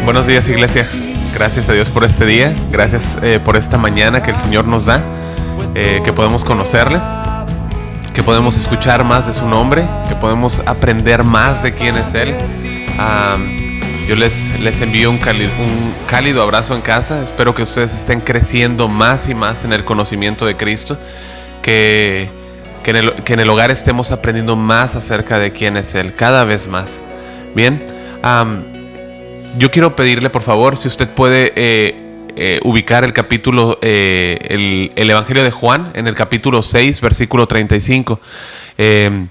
Buenos días, iglesia. Gracias a Dios por este día. Gracias por esta mañana que el Señor nos da, que podemos conocerle, que podemos escuchar más de su nombre, que podemos aprender más de quién es Él. Yo les envío un cálido abrazo en casa. Espero que ustedes estén creciendo más y más en el conocimiento de Cristo, que en el hogar estemos aprendiendo más acerca de quién es Él, cada vez más. Bien, yo quiero pedirle, por favor, si usted puede ubicar el capítulo, el Evangelio de Juan, en el capítulo 6, versículo 35. El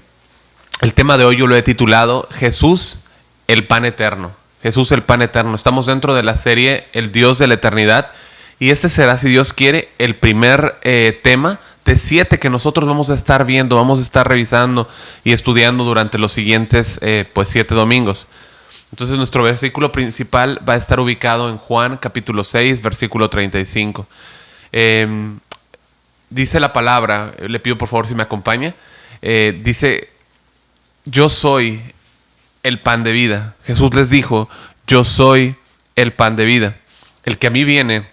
tema de hoy yo lo he titulado Jesús, el pan eterno. Jesús, el pan eterno. Estamos dentro de la serie El Dios de la Eternidad, y este será, si Dios quiere, el primer tema de 7 que nosotros vamos a estar viendo, vamos a estar revisando y estudiando durante los siguientes 7 domingos. Entonces nuestro versículo principal va a estar ubicado en Juan capítulo 6, versículo 35. Dice la palabra, le pido por favor si me acompaña, dice: yo soy el pan de vida. Jesús les dijo: yo soy el pan de vida. El que a mí viene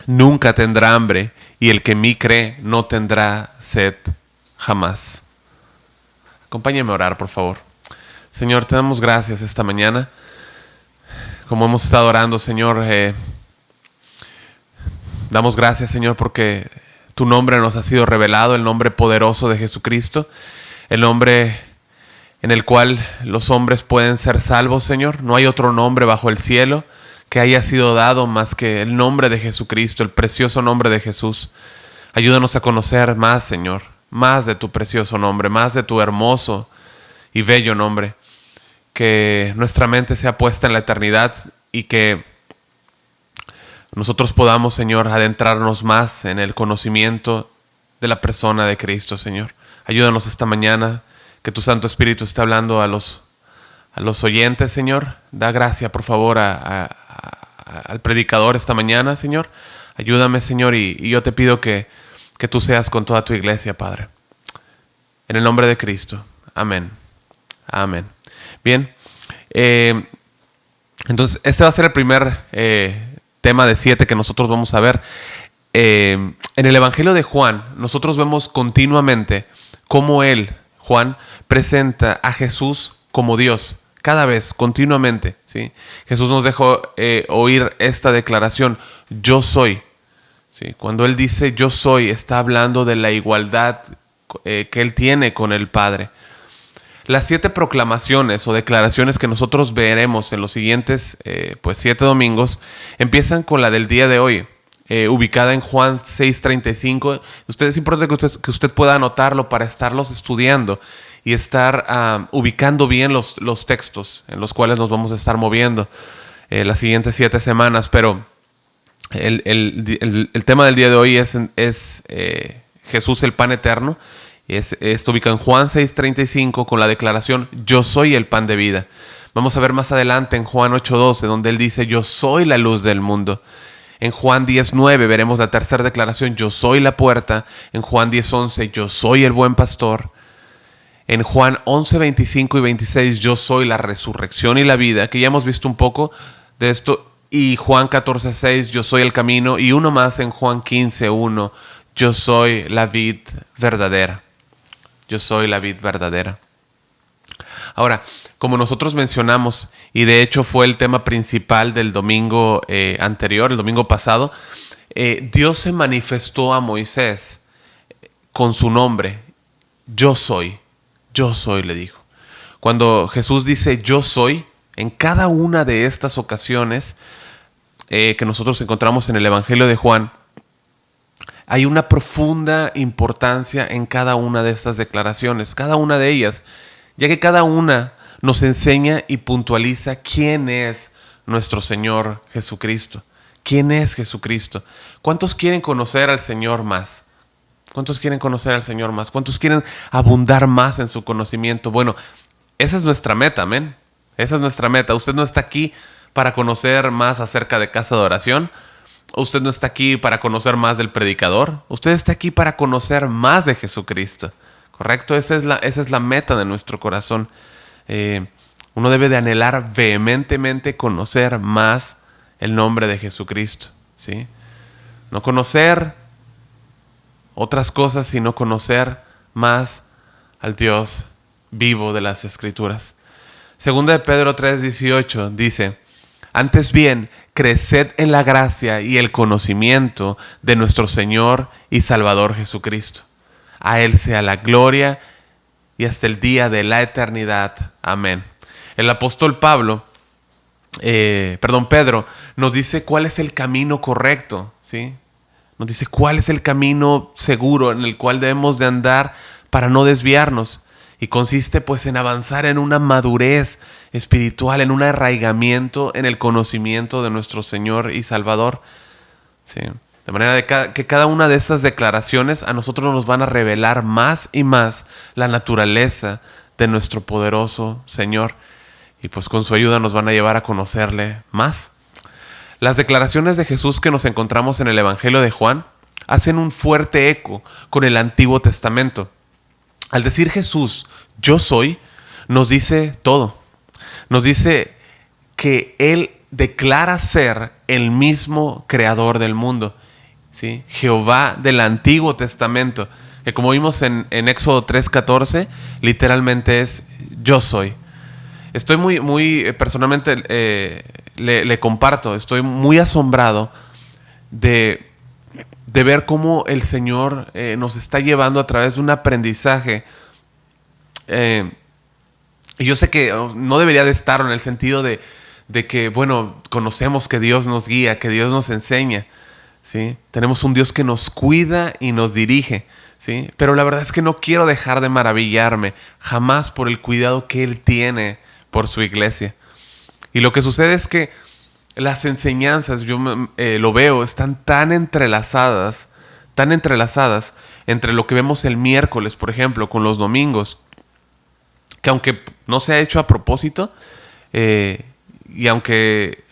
nunca tendrá hambre, y el que en mí cree no tendrá sed jamás. Acompáñame a orar, por favor. Señor, te damos gracias esta mañana. Como hemos estado orando, Señor, damos gracias, Señor, porque tu nombre nos ha sido revelado, el nombre poderoso de Jesucristo, el nombre en el cual los hombres pueden ser salvos, Señor. No hay otro nombre bajo el cielo que haya sido dado más que el nombre de Jesucristo, el precioso nombre de Jesús. Ayúdanos a conocer más, Señor, más de tu precioso nombre, más de tu hermoso y bello nombre. Que nuestra mente sea puesta en la eternidad y que nosotros podamos, Señor, adentrarnos más en el conocimiento de la persona de Cristo, Señor. Ayúdanos esta mañana, que tu Santo Espíritu esté hablando a los oyentes, Señor. Da gracia, por favor, al predicador esta mañana, Señor. Ayúdame, Señor, y yo te pido que tú seas con toda tu iglesia, Padre. En el nombre de Cristo. Amén. Amén. Bien. Entonces, este va a ser el primer tema de 7 que nosotros vamos a ver. En el Evangelio de Juan, nosotros vemos continuamente cómo Juan, presenta a Jesús como Dios. Cada vez, continuamente, ¿sí? Jesús nos dejó oír esta declaración: yo soy. ¿Sí? Cuando Él dice yo soy, está hablando de la igualdad que Él tiene con el Padre. Las 7 proclamaciones o declaraciones que nosotros veremos en los siguientes 7 domingos empiezan con la del día de hoy, ubicada en Juan 6:35. Es importante que usted pueda anotarlo para estarlos estudiando y estar ubicando bien los textos en los cuales nos vamos a estar moviendo las siguientes 7 semanas. Pero el tema del día de hoy es Jesús, el pan eterno. Esto ubica en Juan 6:35 con la declaración: yo soy el pan de vida. Vamos a ver más adelante en Juan 8:12, donde Él dice: yo soy la luz del mundo. En Juan 10:9 veremos la tercera declaración: yo soy la puerta. En Juan 10:11, yo soy el buen pastor. En Juan 11:25 y 26, yo soy la resurrección y la vida, que ya hemos visto un poco de esto. Y Juan 14:6, yo soy el camino. Y uno más en Juan 15:1, yo soy la vid verdadera. Yo soy la vid verdadera. Ahora, como nosotros mencionamos, y de hecho fue el tema principal del domingo anterior, el domingo pasado, Dios se manifestó a Moisés con su nombre. Yo soy, le dijo. Cuando Jesús dice yo soy, en cada una de estas ocasiones que nosotros encontramos en el Evangelio de Juan, hay una profunda importancia en cada una de estas declaraciones, cada una de ellas, ya que cada una nos enseña y puntualiza quién es nuestro Señor Jesucristo. ¿Quién es Jesucristo? ¿Cuántos quieren conocer al Señor más? ¿Cuántos quieren conocer al Señor más? ¿Cuántos quieren abundar más en su conocimiento? Bueno, esa es nuestra meta, amén. Esa es nuestra meta. Usted no está aquí para conocer más acerca de Casa de Oración. Usted no está aquí para conocer más del predicador. Usted está aquí para conocer más de Jesucristo. ¿Correcto? Esa es la meta de nuestro corazón. Uno debe de anhelar vehementemente conocer más el nombre de Jesucristo, ¿sí? No conocer otras cosas, sino conocer más al Dios vivo de las Escrituras. Segunda de Pedro 3:18 dice: antes bien, creced en la gracia y el conocimiento de nuestro Señor y Salvador Jesucristo. A Él sea la gloria y hasta el día de la eternidad. Amén. El apóstol Pedro, nos dice cuál es el camino correcto, ¿sí? Nos dice cuál es el camino seguro en el cual debemos de andar para no desviarnos. Y consiste pues en avanzar en una madurez espiritual, en un arraigamiento en el conocimiento de nuestro Señor y Salvador. ¿Sí? De manera que cada una de estas declaraciones a nosotros nos van a revelar más y más la naturaleza de nuestro poderoso Señor. Y pues con su ayuda nos van a llevar a conocerle más. Las declaraciones de Jesús que nos encontramos en el Evangelio de Juan hacen un fuerte eco con el Antiguo Testamento. Al decir Jesús, yo soy, nos dice todo. Nos dice que Él declara ser el mismo creador del mundo, ¿sí? Jehová del Antiguo Testamento, que como vimos en Éxodo 3:14, literalmente es yo soy. Estoy muy personalmente le comparto, estoy muy asombrado de ver cómo el Señor nos está llevando a través de un aprendizaje. Y yo sé que no debería de estar en el sentido de que, bueno, conocemos que Dios nos guía, que Dios nos enseña, ¿sí? Tenemos un Dios que nos cuida y nos dirige, ¿sí? Pero la verdad es que no quiero dejar de maravillarme jamás por el cuidado que Él tiene por su iglesia. Y lo que sucede es que las enseñanzas, yo lo veo, están tan entrelazadas entre lo que vemos el miércoles, por ejemplo, con los domingos, que aunque no se ha hecho a propósito, y aunque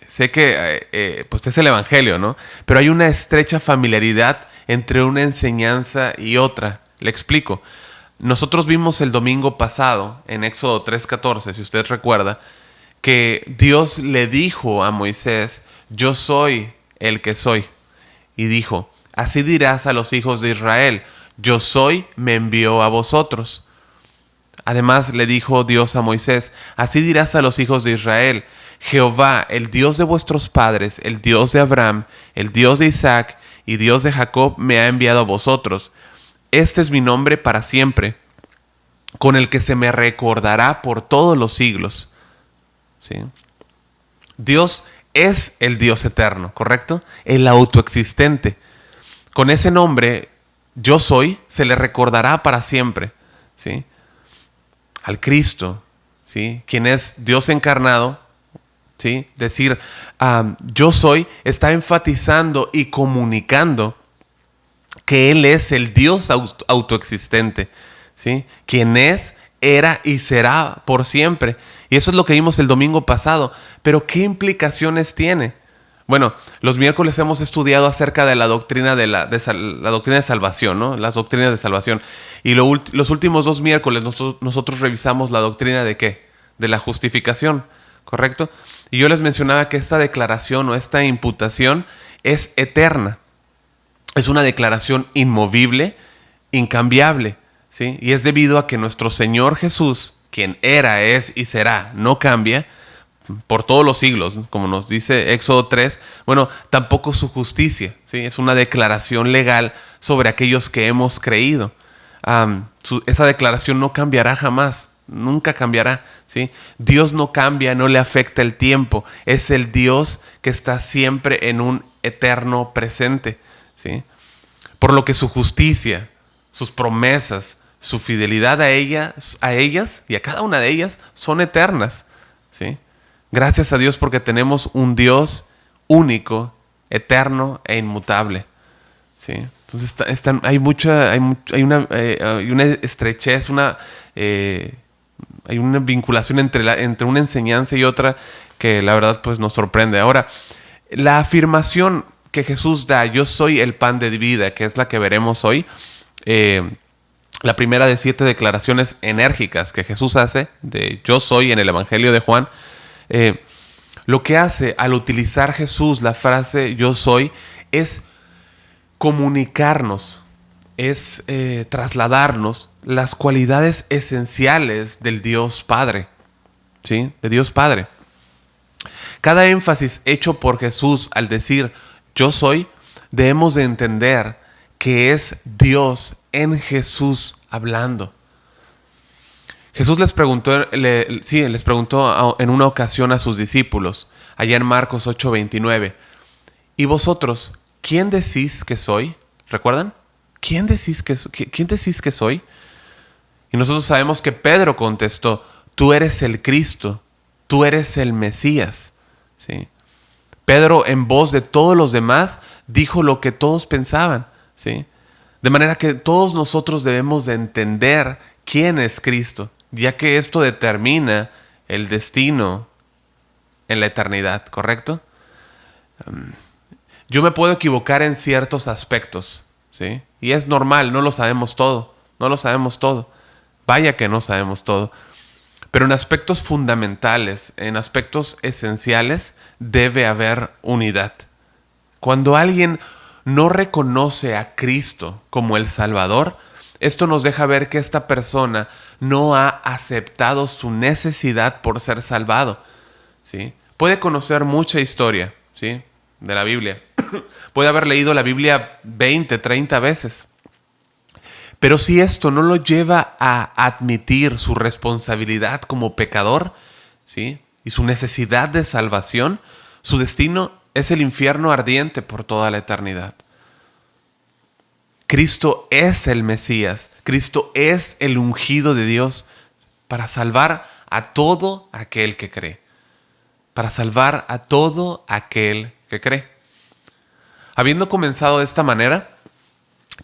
sé que pues es el Evangelio, ¿no? Pero hay una estrecha familiaridad entre una enseñanza y otra. Le explico. Nosotros vimos el domingo pasado, en Éxodo 3:14, si usted recuerda, que Dios le dijo a Moisés, yo soy el que soy. Y dijo, así dirás a los hijos de Israel, yo soy, me envió a vosotros. Además le dijo Dios a Moisés, así dirás a los hijos de Israel, Jehová, el Dios de vuestros padres, el Dios de Abraham, el Dios de Isaac y Dios de Jacob, me ha enviado a vosotros. Este es mi nombre para siempre, con el que se me recordará por todos los siglos. ¿Sí? Dios es el Dios eterno, ¿correcto? El autoexistente. Con ese nombre, yo soy, se le recordará para siempre, ¿sí? Al Cristo, ¿sí? Quien es Dios encarnado, ¿sí? Decir, yo soy, está enfatizando y comunicando que Él es el Dios autoexistente, ¿sí? Quien es, era y será por siempre. Y eso es lo que vimos el domingo pasado. Pero ¿qué implicaciones tiene? Bueno, los miércoles hemos estudiado acerca de la doctrina de la doctrina de salvación, ¿no? Las doctrinas de salvación. Y los últimos 2 miércoles nosotros revisamos la doctrina de ¿qué? De la justificación, ¿correcto? Y yo les mencionaba que esta declaración o esta imputación es eterna. Es una declaración inmovible, incambiable, ¿sí? Y es debido a que nuestro Señor Jesús, quien era, es y será, no cambia por todos los siglos, como nos dice Éxodo 3, bueno, tampoco su justicia, ¿sí? Es una declaración legal sobre aquellos que hemos creído. Esa declaración no cambiará jamás, nunca cambiará, ¿sí? Dios no cambia, no le afecta el tiempo, es el Dios que está siempre en un eterno presente, ¿sí? Por lo que su justicia, sus promesas, su fidelidad a ellas y a cada una de ellas son eternas, ¿sí? Gracias a Dios porque tenemos un Dios único, eterno e inmutable, ¿sí? Entonces hay una estrechez, hay una vinculación entre una enseñanza y otra que la verdad pues nos sorprende. Ahora, la afirmación que Jesús da, yo soy el pan de vida, que es la que veremos hoy, La primera de 7 declaraciones enérgicas que Jesús hace de yo soy en el Evangelio de Juan. Lo que hace al utilizar Jesús la frase yo soy es comunicarnos, es trasladarnos las cualidades esenciales del Dios Padre, ¿sí? De Dios Padre. Cada énfasis hecho por Jesús al decir yo soy, debemos de entender que es Dios en Jesús hablando. Jesús les preguntó en una ocasión a sus discípulos, allá en Marcos 8:29, ¿y vosotros quién decís que soy? ¿Recuerdan? ¿Quién decís que soy? Y nosotros sabemos que Pedro contestó, tú eres el Cristo, tú eres el Mesías. ¿Sí? Pedro, en voz de todos los demás, dijo lo que todos pensaban. ¿Sí? De manera que todos nosotros debemos de entender quién es Cristo, ya que esto determina el destino en la eternidad, ¿correcto? Yo me puedo equivocar en ciertos aspectos, ¿sí? Y es normal, no lo sabemos todo. Vaya que no sabemos todo. Pero en aspectos fundamentales, en aspectos esenciales, debe haber unidad. Cuando alguien no reconoce a Cristo como el Salvador, esto nos deja ver que esta persona no ha aceptado su necesidad por ser salvado, ¿sí? Puede conocer mucha historia, ¿sí?, de la Biblia. Puede haber leído la Biblia 20, 30 veces. Pero si esto no lo lleva a admitir su responsabilidad como pecador, ¿sí?, y su necesidad de salvación, su destino es el infierno ardiente por toda la eternidad. Cristo es el Mesías. Cristo es el ungido de Dios para salvar a todo aquel que cree. Para salvar a todo aquel que cree. Habiendo comenzado de esta manera,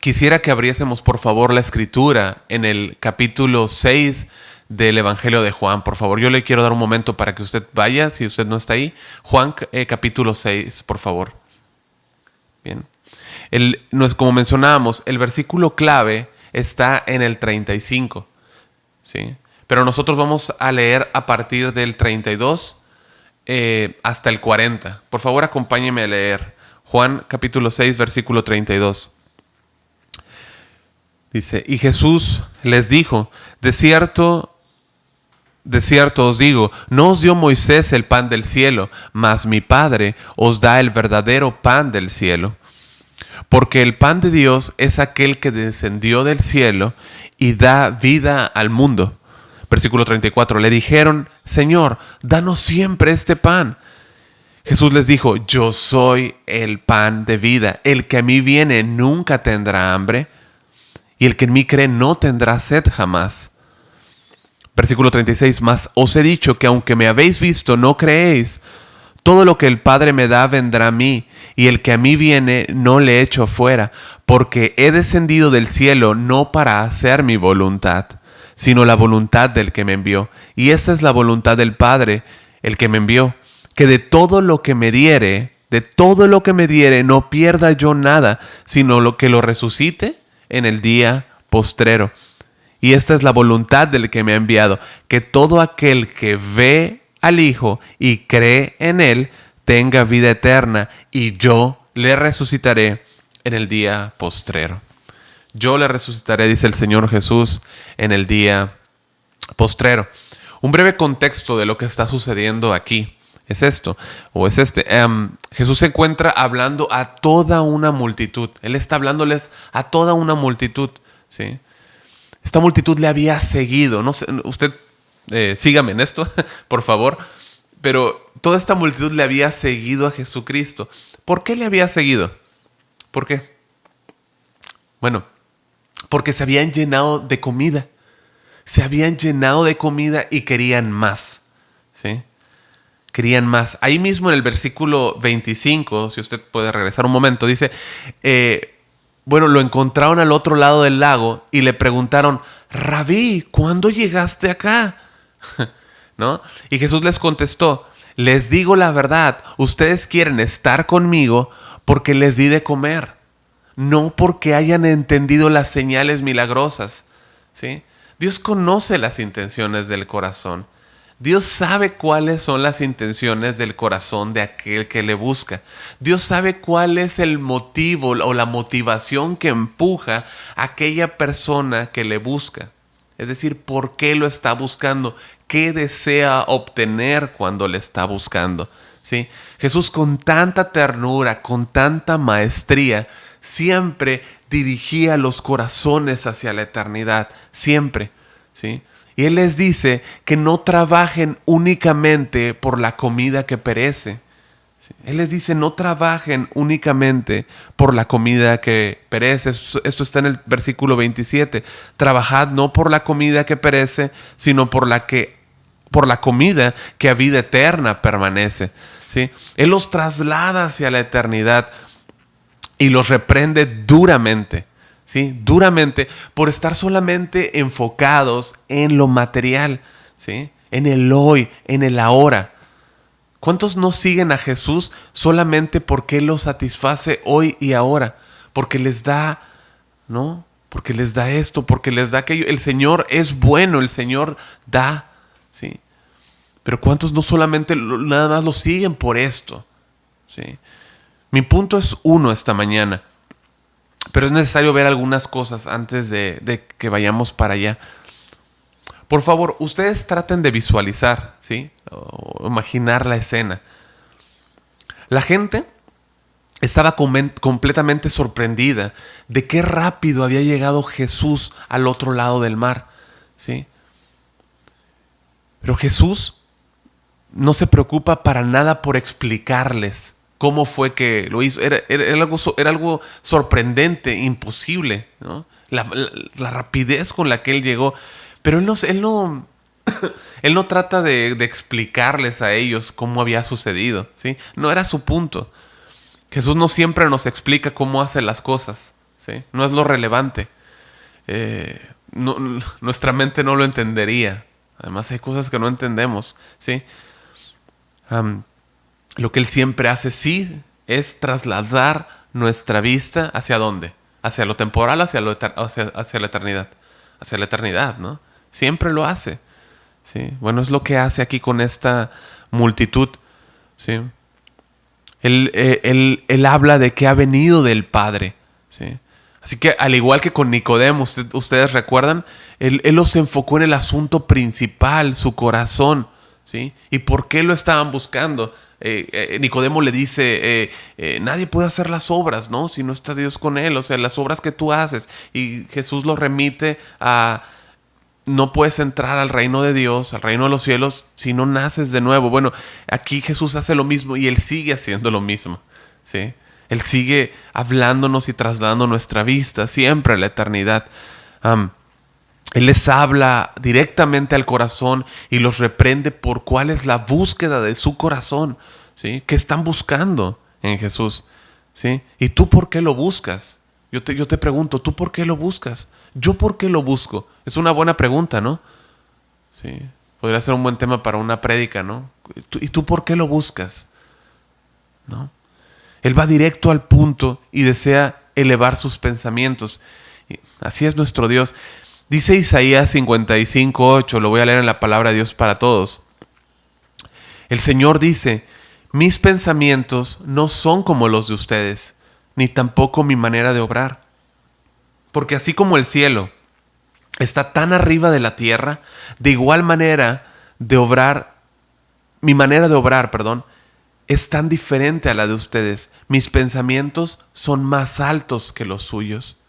quisiera que abriésemos por favor la escritura en el capítulo 6 del Evangelio de Juan. Por favor, yo le quiero dar un momento para que usted vaya, si usted no está ahí. Juan capítulo 6, por favor. Bien. Como mencionábamos, el versículo clave está en el 35, ¿sí? Pero nosotros vamos a leer a partir del 32 hasta el 40. Por favor, acompáñeme a leer. Juan capítulo 6, versículo 32. Dice, y Jesús les dijo, de cierto os digo, no os dio Moisés el pan del cielo, mas mi Padre os da el verdadero pan del cielo. Porque el pan de Dios es aquel que descendió del cielo y da vida al mundo. Versículo 34, le dijeron, Señor, danos siempre este pan. Jesús les dijo, yo soy el pan de vida. El que a mí viene nunca tendrá hambre, y el que en mí cree no tendrá sed jamás. Versículo 36, mas os he dicho que aunque me habéis visto, no creéis. Todo lo que el Padre me da vendrá a mí, y el que a mí viene no le echo fuera, porque he descendido del cielo no para hacer mi voluntad, sino la voluntad del que me envió. Y esta es la voluntad del Padre, el que me envió, que de todo lo que me diere, no pierda yo nada, sino lo que lo resucite en el día postrero. Y esta es la voluntad del que me ha enviado, que todo aquel que ve al Hijo y cree en Él, tenga vida eterna, y yo le resucitaré en el día postrero. Yo le resucitaré, dice el Señor Jesús, en el día postrero. Un breve contexto de lo que está sucediendo aquí es esto, o es este. Jesús se encuentra hablando a toda una multitud. Él está hablándoles a toda una multitud, ¿sí? Esta multitud le había seguido. No sé, usted sígame en esto, por favor. Pero toda esta multitud le había seguido a Jesucristo. ¿Por qué le había seguido? ¿Por qué? Bueno, porque se habían llenado de comida. Se habían llenado de comida y querían más, ¿sí? Querían más. Ahí mismo en el versículo 25, si usted puede regresar un momento, dice, lo encontraron al otro lado del lago y le preguntaron, Rabí, ¿cuándo llegaste acá? ¿No? Y Jesús les contestó, les digo la verdad, ustedes quieren estar conmigo porque les di de comer, no porque hayan entendido las señales milagrosas. ¿sí? Dios conoce las intenciones del corazón. Dios sabe cuáles son las intenciones del corazón de aquel que le busca. Dios sabe cuál es el motivo o la motivación que empuja a aquella persona que le busca. Es decir, ¿por qué lo está buscando? ¿Qué desea obtener cuando le está buscando? ¿Sí? Jesús, con tanta ternura, con tanta maestría, siempre dirigía los corazones hacia la eternidad. Siempre. ¿Sí? Y Él les dice que no trabajen únicamente por la comida que perece. Él les dice, no trabajen únicamente por la comida que perece. Esto está en el versículo 27. Trabajad no por la comida que perece, sino por la comida que a vida eterna permanece. ¿Sí? Él los traslada hacia la eternidad y los reprende duramente. ¿Sí? Duramente por estar solamente enfocados en lo material, ¿sí? En el hoy, en el ahora. ¿Cuántos no siguen a Jesús solamente porque Él los satisface hoy y ahora? Porque les da, ¿no? Porque les da esto, porque les da aquello. El Señor es bueno, el Señor da, ¿sí? Pero ¿cuántos no solamente nada más lo siguen por esto? ¿Sí? Mi punto es uno esta mañana. Pero es necesario ver algunas cosas antes de que vayamos para allá. Por favor, ustedes traten de visualizar, ¿sí? O imaginar la escena. La gente estaba completamente sorprendida de qué rápido había llegado Jesús al otro lado del mar, ¿sí? Pero Jesús no se preocupa para nada por explicarles cómo fue que lo hizo. Era algo sorprendente, imposible, ¿no? La rapidez con la que Él llegó. Pero Él no trata de explicarles a ellos cómo había sucedido, ¿sí? No era su punto. Jesús no siempre nos explica cómo hace las cosas, ¿sí? No es lo relevante. Nuestra mente no lo entendería. Además hay cosas que no entendemos, ¿sí? Lo que Él siempre hace, sí, es trasladar nuestra vista ¿hacia dónde? Hacia lo temporal, hacia la eternidad. Hacia la eternidad, ¿no? Siempre lo hace, ¿sí? Bueno, es lo que hace aquí con esta multitud, ¿sí? Él habla de que ha venido del Padre, ¿sí? Así que al igual que con Nicodemo, ustedes recuerdan, él los enfocó en el asunto principal, su corazón, ¿sí? ¿Y por qué lo estaban buscando? Nicodemo le dice, nadie puede hacer las obras, ¿no? Si no está Dios con él, o sea, las obras que tú haces. Y Jesús lo remite a, no puedes entrar al reino de Dios, al reino de los cielos, si no naces de nuevo. Bueno, aquí Jesús hace lo mismo y Él sigue haciendo lo mismo, ¿sí? Él sigue hablándonos y trasladando nuestra vista siempre a la eternidad. Él les habla directamente al corazón y los reprende por cuál es la búsqueda de su corazón, ¿sí? ¿Qué están buscando en Jesús? ¿Sí? ¿Y tú por qué lo buscas? Yo te pregunto, ¿tú por qué lo buscas? ¿Yo por qué lo busco? Es una buena pregunta, ¿no? Sí. Podría ser un buen tema para una prédica, ¿no? ¿Y tú por qué lo buscas? ¿No? Él va directo al punto y desea elevar sus pensamientos. Y así es nuestro Dios. Dice Isaías 55:8, lo voy a leer en la palabra de Dios para todos. El Señor dice, mis pensamientos no son como los de ustedes, ni tampoco mi manera de obrar. Porque así como el cielo está tan arriba de la tierra, de igual manera de obrar, mi manera de obrar, es tan diferente a la de ustedes. Mis pensamientos son más altos que los suyos.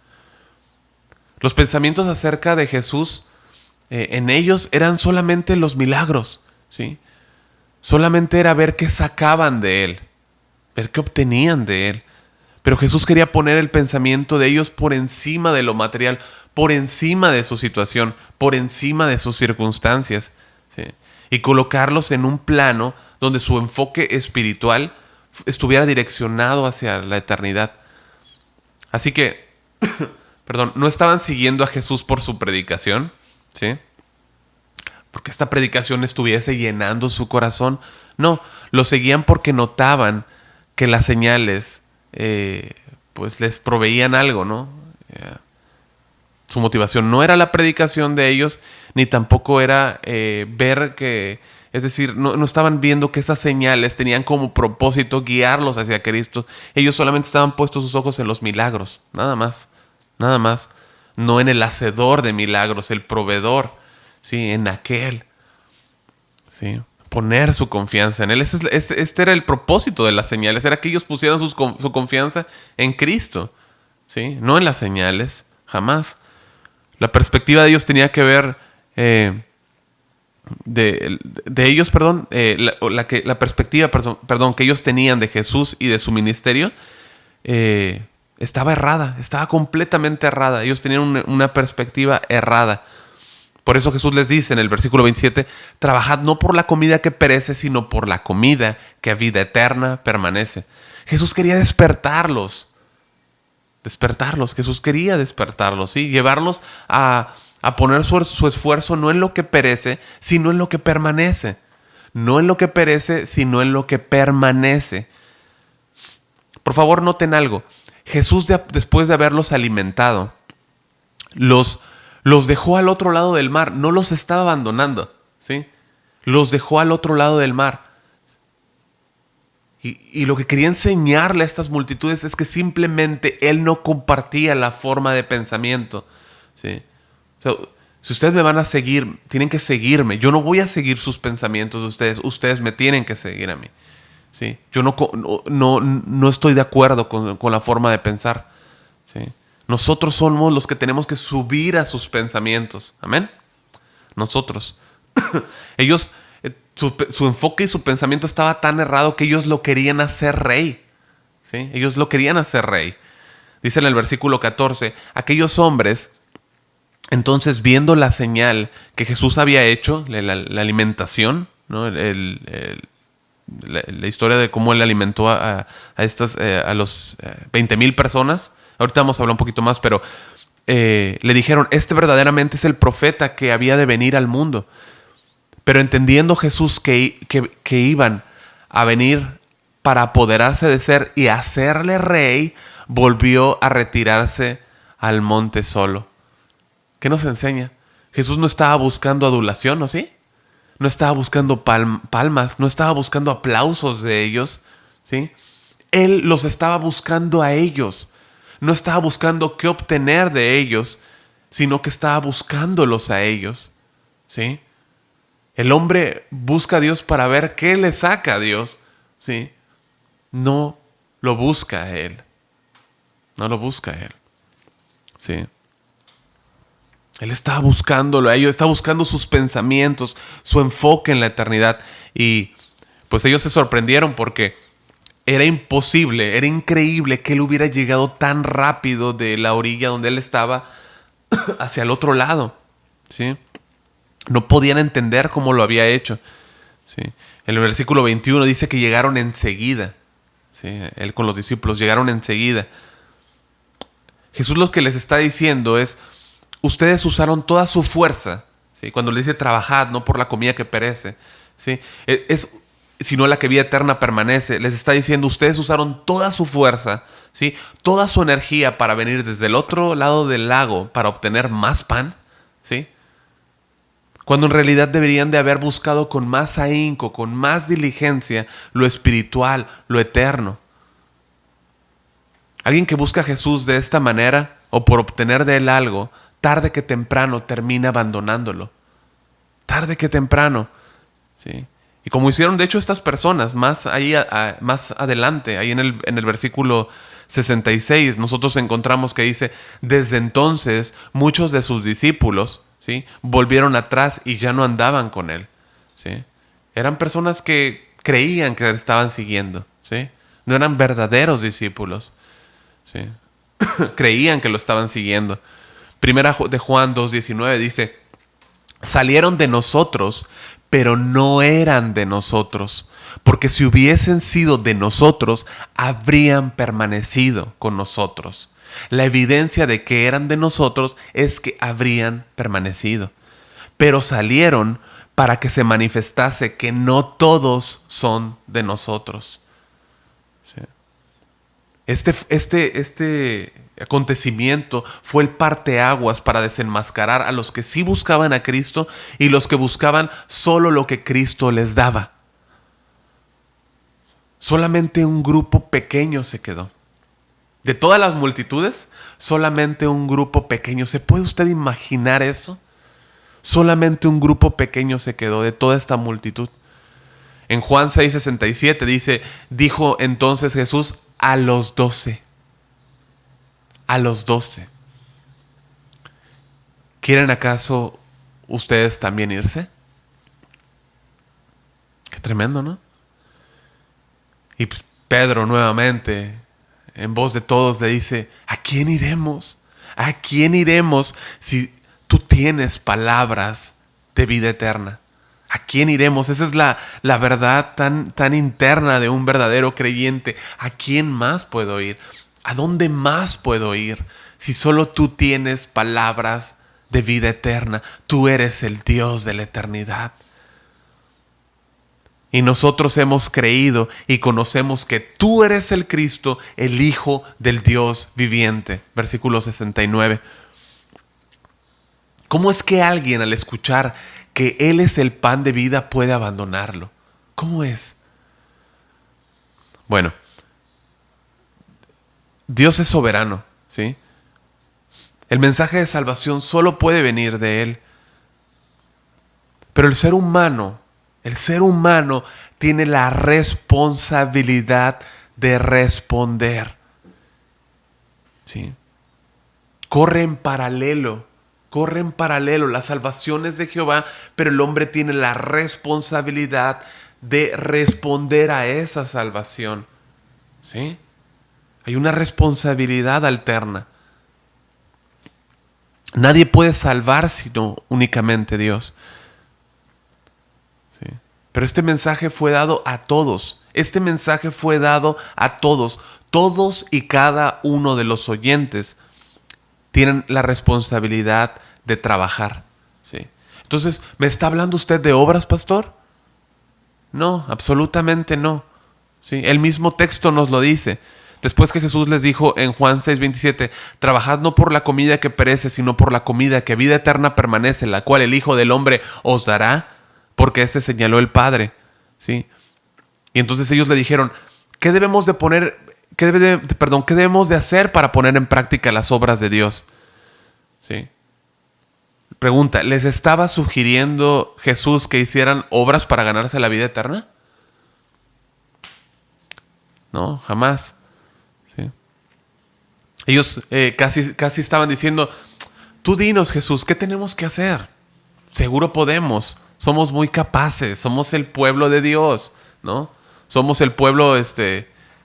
Los pensamientos acerca de Jesús, en ellos eran solamente los milagros, ¿sí? Solamente era ver qué sacaban de Él, ver qué obtenían de Él. Pero Jesús quería poner el pensamiento de ellos por encima de lo material, por encima de su situación, por encima de sus circunstancias, ¿sí? Y colocarlos en un plano donde su enfoque espiritual estuviera direccionado hacia la eternidad. Así que, no estaban siguiendo a Jesús por su predicación, ¿sí? Porque esta predicación estuviese llenando su corazón. No, lo seguían porque notaban que las señales pues les proveían algo, ¿no? Su motivación no era la predicación de ellos, ni tampoco era ver que, es decir, no estaban viendo que esas señales tenían como propósito guiarlos hacia Cristo. Ellos solamente estaban puestos sus ojos en los milagros, nada más, nada más. No en el hacedor de milagros, el proveedor, ¿sí? En aquel, ¿sí? Poner su confianza en él. Este era el propósito de las señales, era que ellos pusieran su confianza en Cristo, ¿sí? No en las señales, jamás. La perspectiva de ellos tenía que ver, de ellos, perdón, la perspectiva, perdón, que ellos tenían de Jesús y de su ministerio, estaba errada, estaba completamente errada. Ellos tenían una perspectiva errada. Por eso Jesús les dice en el versículo 27, trabajad no por la comida que perece, sino por la comida que a vida eterna permanece. Jesús quería despertarlos. Jesús quería despertarlos, ¿sí? Llevarlos a poner su esfuerzo no en lo que perece, sino en lo que permanece. No en lo que perece, sino en lo que permanece. Por favor, noten algo. Jesús, después de haberlos alimentado, los dejó al otro lado del mar. No los estaba abandonando, ¿sí? Los dejó al otro lado del mar. Y lo que quería enseñarle a estas multitudes es que simplemente Él no compartía la forma de pensamiento, ¿sí? O sea, si ustedes me van a seguir, tienen que seguirme. Yo no voy a seguir sus pensamientos de ustedes. Ustedes me tienen que seguir a mí, ¿sí? Yo no estoy de acuerdo con la forma de pensar, ¿sí? Nosotros somos los que tenemos que subir a sus pensamientos. Amén. Nosotros. Ellos... Su enfoque y su pensamiento estaba tan errado que ellos lo querían hacer rey, ¿sí? Ellos lo querían hacer rey. Dice en el versículo 14, aquellos hombres, entonces viendo la señal que Jesús había hecho, la alimentación, ¿no? La historia de cómo Él alimentó a los 20,000 personas. Ahorita vamos a hablar un poquito más, pero le dijeron, este verdaderamente es el profeta que había de venir al mundo. Pero entendiendo Jesús que iban a venir para apoderarse de ser y hacerle rey, volvió a retirarse al monte solo. ¿Qué nos enseña? Jesús no estaba buscando adulación, ¿no? ¿Sí? No estaba buscando palmas, no estaba buscando aplausos de ellos, ¿sí? Él los estaba buscando a ellos. No estaba buscando qué obtener de ellos, sino que estaba buscándolos a ellos, ¿sí? El hombre busca a Dios para ver qué le saca a Dios, ¿sí? No lo busca a Él. No lo busca a Él, ¿sí? Él estaba buscándolo a ellos, estaba buscando sus pensamientos, su enfoque en la eternidad. Y pues ellos se sorprendieron porque era imposible, era increíble que Él hubiera llegado tan rápido de la orilla donde Él estaba hacia el otro lado, ¿sí? No podían entender cómo lo había hecho, ¿sí? En el versículo 21 dice que llegaron enseguida, ¿sí? Él con los discípulos llegaron enseguida. Jesús lo que les está diciendo es, ustedes usaron toda su fuerza, ¿sí? Cuando le dice trabajad, no por la comida que perece, ¿sí? Sino la que vida eterna permanece. Les está diciendo, ustedes usaron toda su fuerza, ¿sí? Toda su energía para venir desde el otro lado del lago para obtener más pan, ¿sí? Cuando en realidad deberían de haber buscado con más ahínco, con más diligencia, lo espiritual, lo eterno. Alguien que busca a Jesús de esta manera, o por obtener de Él algo, tarde que temprano termina abandonándolo. Tarde que temprano, ¿sí? Y como hicieron de hecho estas personas, más adelante, ahí en el versículo 66, nosotros encontramos que dice, desde entonces muchos de sus discípulos, ¿sí?, volvieron atrás y ya no andaban con Él, ¿sí? Eran personas que creían que le estaban siguiendo, ¿sí? No eran verdaderos discípulos, ¿sí? Creían que lo estaban siguiendo. Primera de Juan 2:19 dice, salieron de nosotros, pero no eran de nosotros, porque si hubiesen sido de nosotros, habrían permanecido con nosotros. La evidencia de que eran de nosotros es que habrían permanecido. Pero salieron para que se manifestase que no todos son de nosotros. ¿Sí? Este acontecimiento fue el parteaguas para desenmascarar a los que sí buscaban a Cristo y los que buscaban solo lo que Cristo les daba. Solamente un grupo pequeño se quedó. De todas las multitudes, solamente un grupo pequeño. ¿Se puede usted imaginar eso? Solamente un grupo pequeño se quedó de toda esta multitud. En Juan 6:67 dice, dijo entonces Jesús a los 12. A los 12. ¿Quieren acaso ustedes también irse? Qué tremendo, ¿no? Y pues Pedro nuevamente, en voz de todos, le dice, ¿a quién iremos? ¿A quién iremos si tú tienes palabras de vida eterna? ¿A quién iremos? Esa es la verdad tan interna de un verdadero creyente. ¿A quién más puedo ir? ¿A dónde más puedo ir? Si solo tú tienes palabras de vida eterna. Tú eres el Dios de la eternidad. Y nosotros hemos creído y conocemos que tú eres el Cristo, el Hijo del Dios viviente. Versículo 69. ¿Cómo es que alguien al escuchar que Él es el pan de vida puede abandonarlo? ¿Cómo es? Bueno, Dios es soberano, ¿sí? El mensaje de salvación solo puede venir de Él. Pero el ser humano tiene la responsabilidad de responder, ¿sí? Corre en paralelo la salvación es de Jehová, pero el hombre tiene la responsabilidad de responder a esa salvación, ¿sí? Hay una responsabilidad alterna. Nadie puede salvar sino únicamente Dios. ¿Sí? Pero este mensaje fue dado a todos. Este mensaje fue dado a todos. Todos y cada uno de los oyentes tienen la responsabilidad de trabajar. ¿Sí? Entonces, ¿me está hablando usted de obras, pastor? No, absolutamente no. ¿Sí? El mismo texto nos lo dice. Después que Jesús les dijo en Juan 6:27, trabajad no por la comida que perece, sino por la comida que vida eterna permanece, la cual el Hijo del Hombre os dará, porque este señaló el Padre. ¿Sí? Y entonces ellos le dijeron, ¿qué debemos de hacer para poner en práctica las obras de Dios? ¿Sí? Pregunta, ¿les estaba sugiriendo Jesús que hicieran obras para ganarse la vida eterna? No, jamás. ¿Sí? Ellos casi estaban diciendo, tú dinos, Jesús, ¿qué tenemos que hacer? Seguro podemos, somos muy capaces, somos el pueblo de Dios, ¿no? Somos el pueblo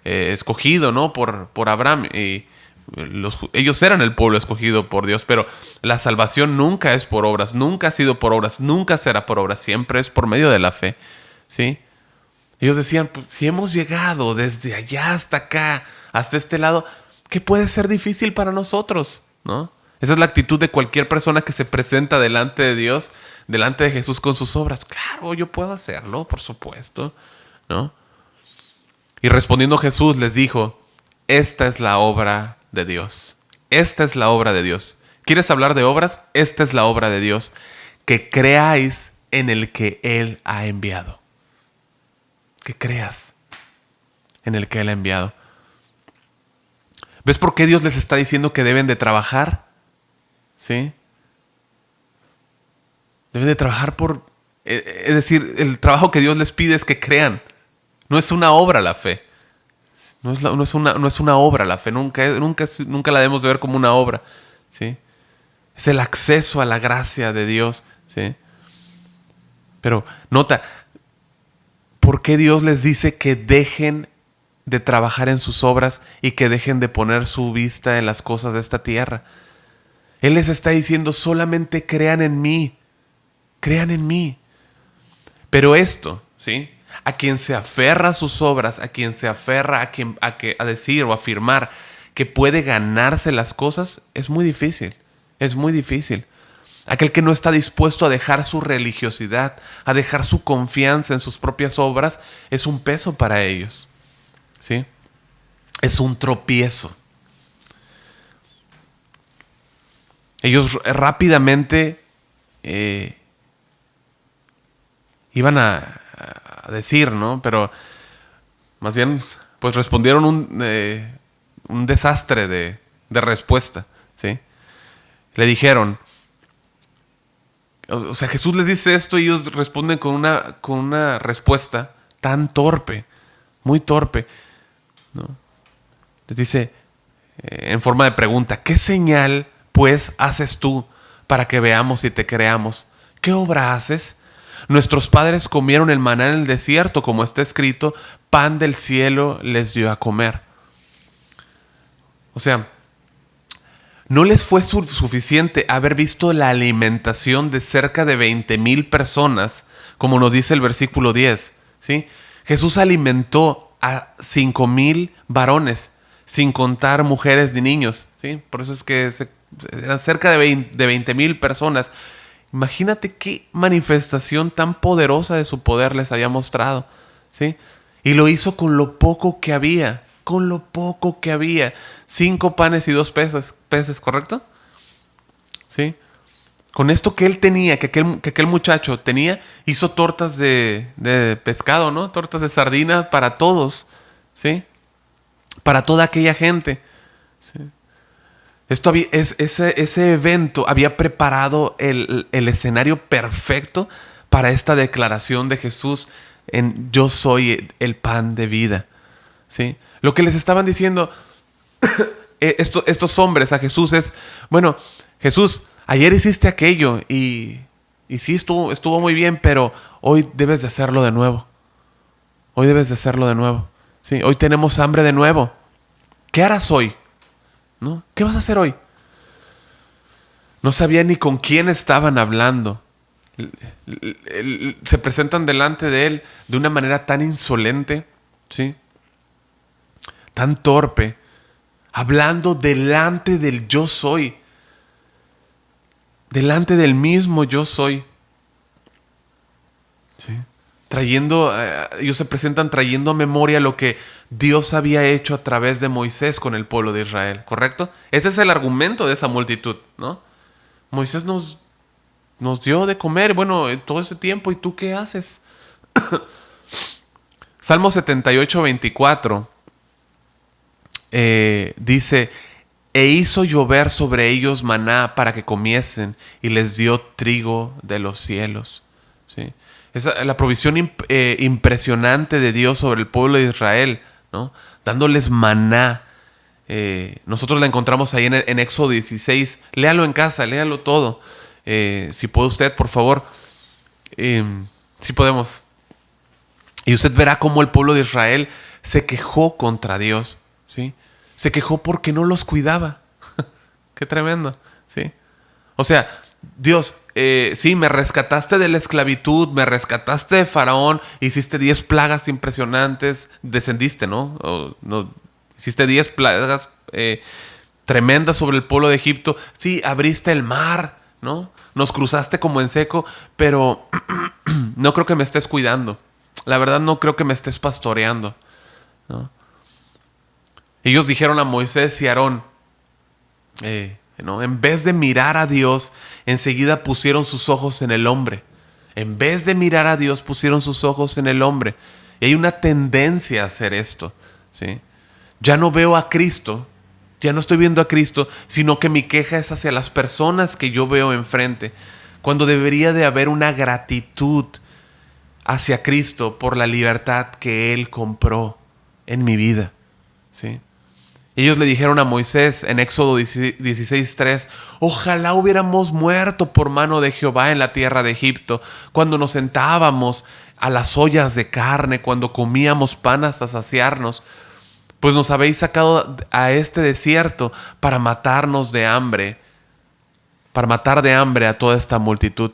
escogido, ¿no? Por Abraham. Y ellos eran el pueblo escogido por Dios, pero la salvación nunca es por obras, nunca ha sido por obras, nunca será por obras, siempre es por medio de la fe, ¿sí? Ellos decían, pues, si hemos llegado desde allá hasta acá, hasta este lado, ¿qué puede ser difícil para nosotros? ¿No? Esa es la actitud de cualquier persona que se presenta delante de Dios, delante de Jesús con sus obras. Claro, yo puedo hacerlo, por supuesto, ¿no? Y respondiendo Jesús les dijo, esta es la obra de Dios. Esta es la obra de Dios. ¿Quieres hablar de obras? Esta es la obra de Dios. Que creáis en el que Él ha enviado. Que creas en el que Él ha enviado. ¿Ves por qué Dios les está diciendo que deben de trabajar? ¿Sí? Deben de trabajar es decir, el trabajo que Dios les pide es que crean. No es una obra la fe. No es una obra la fe. Nunca la debemos de ver como una obra. ¿Sí? Es el acceso a la gracia de Dios. ¿Sí? Pero nota, ¿por qué Dios les dice que dejen de trabajar en sus obras y que dejen de poner su vista en las cosas de esta tierra? Él les está diciendo, solamente crean en mí. Crean en mí. Pero esto, ¿sí? A quien se aferra a sus obras, a quien se aferra a decir o afirmar que puede ganarse las cosas, es muy difícil. Es muy difícil. Aquel que no está dispuesto a dejar su religiosidad, a dejar su confianza en sus propias obras, es un peso para ellos. ¿Sí? es un tropiezo. Ellos rápidamente iban a decir, ¿no? Pero más bien, pues respondieron un desastre de respuesta, ¿sí? Le dijeron, o sea, Jesús les dice esto y ellos responden con una respuesta tan torpe, muy torpe, ¿no? Les dice en forma de pregunta, ¿qué señal pues haces tú para que veamos y te creamos? ¿Qué obra haces? Nuestros padres comieron el maná en el desierto, como está escrito, pan del cielo les dio a comer. O sea, no les fue suficiente haber visto la alimentación de cerca de 20,000 personas, como nos dice el versículo 10, ¿sí? Jesús alimentó a 5,000 varones, sin contar mujeres ni niños, ¿sí? Por eso es que eran cerca de 20,000 personas. Imagínate qué manifestación tan poderosa de su poder les había mostrado, ¿sí? Y lo hizo con lo poco que había, con lo poco que había. 5 panes y 2 peces, ¿correcto? ¿Sí? Con esto que él tenía, que aquel muchacho tenía, hizo tortas de pescado, ¿no? Tortas de sardina para todos, ¿sí? Para toda aquella gente, ¿sí? Ese evento había preparado el escenario perfecto para esta declaración de Jesús en yo soy el pan de vida, ¿sí? Lo que les estaban diciendo estos hombres a Jesús es, bueno, Jesús, ayer hiciste aquello y sí estuvo muy bien, pero hoy debes de hacerlo de nuevo. Hoy debes de hacerlo de nuevo. ¿Sí? Hoy tenemos hambre de nuevo. ¿Qué harás hoy? ¿No? ¿Qué vas a hacer hoy? No sabía ni con quién estaban hablando. Se presentan delante de él de una manera tan insolente, ¿sí? Tan torpe, hablando delante del yo soy, delante del mismo yo soy, ¿sí? Ellos se presentan trayendo a memoria lo que Dios había hecho a través de Moisés con el pueblo de Israel, ¿correcto? Ese es el argumento de esa multitud, ¿no? Moisés nos dio de comer, bueno, todo ese tiempo, ¿y tú qué haces? Salmo 78:24 dice, e hizo llover sobre ellos maná para que comiesen y les dio trigo de los cielos, ¿sí? La provisión impresionante de Dios sobre el pueblo de Israel, ¿no? Dándoles maná. Nosotros la encontramos ahí en Éxodo 16. Léalo en casa, léalo todo. Si puede usted, por favor. Si podemos. Y usted verá cómo el pueblo de Israel se quejó contra Dios, ¿sí? Se quejó porque no los cuidaba. Qué tremendo, ¿sí? O sea, Dios, sí, me rescataste de la esclavitud, me rescataste de Faraón, hiciste 10 plagas impresionantes, descendiste, ¿no? Hiciste 10 plagas tremendas sobre el pueblo de Egipto. Sí, abriste el mar, ¿no? Nos cruzaste como en seco, pero no creo que me estés cuidando. La verdad no creo que me estés pastoreando, ¿no? Ellos dijeron a Moisés y Aarón, ¿no? En vez de mirar a Dios, enseguida pusieron sus ojos en el hombre. En vez de mirar a Dios, pusieron sus ojos en el hombre. Y hay una tendencia a hacer esto, ¿sí? Ya no veo a Cristo, ya no estoy viendo a Cristo, sino que mi queja es hacia las personas que yo veo enfrente, cuando debería de haber una gratitud hacia Cristo por la libertad que Él compró en mi vida, ¿sí? Ellos le dijeron a Moisés en Éxodo 16:3, ojalá hubiéramos muerto por mano de Jehová en la tierra de Egipto, cuando nos sentábamos a las ollas de carne, cuando comíamos pan hasta saciarnos, pues nos habéis sacado a este desierto para matarnos de hambre, para matar de hambre a toda esta multitud.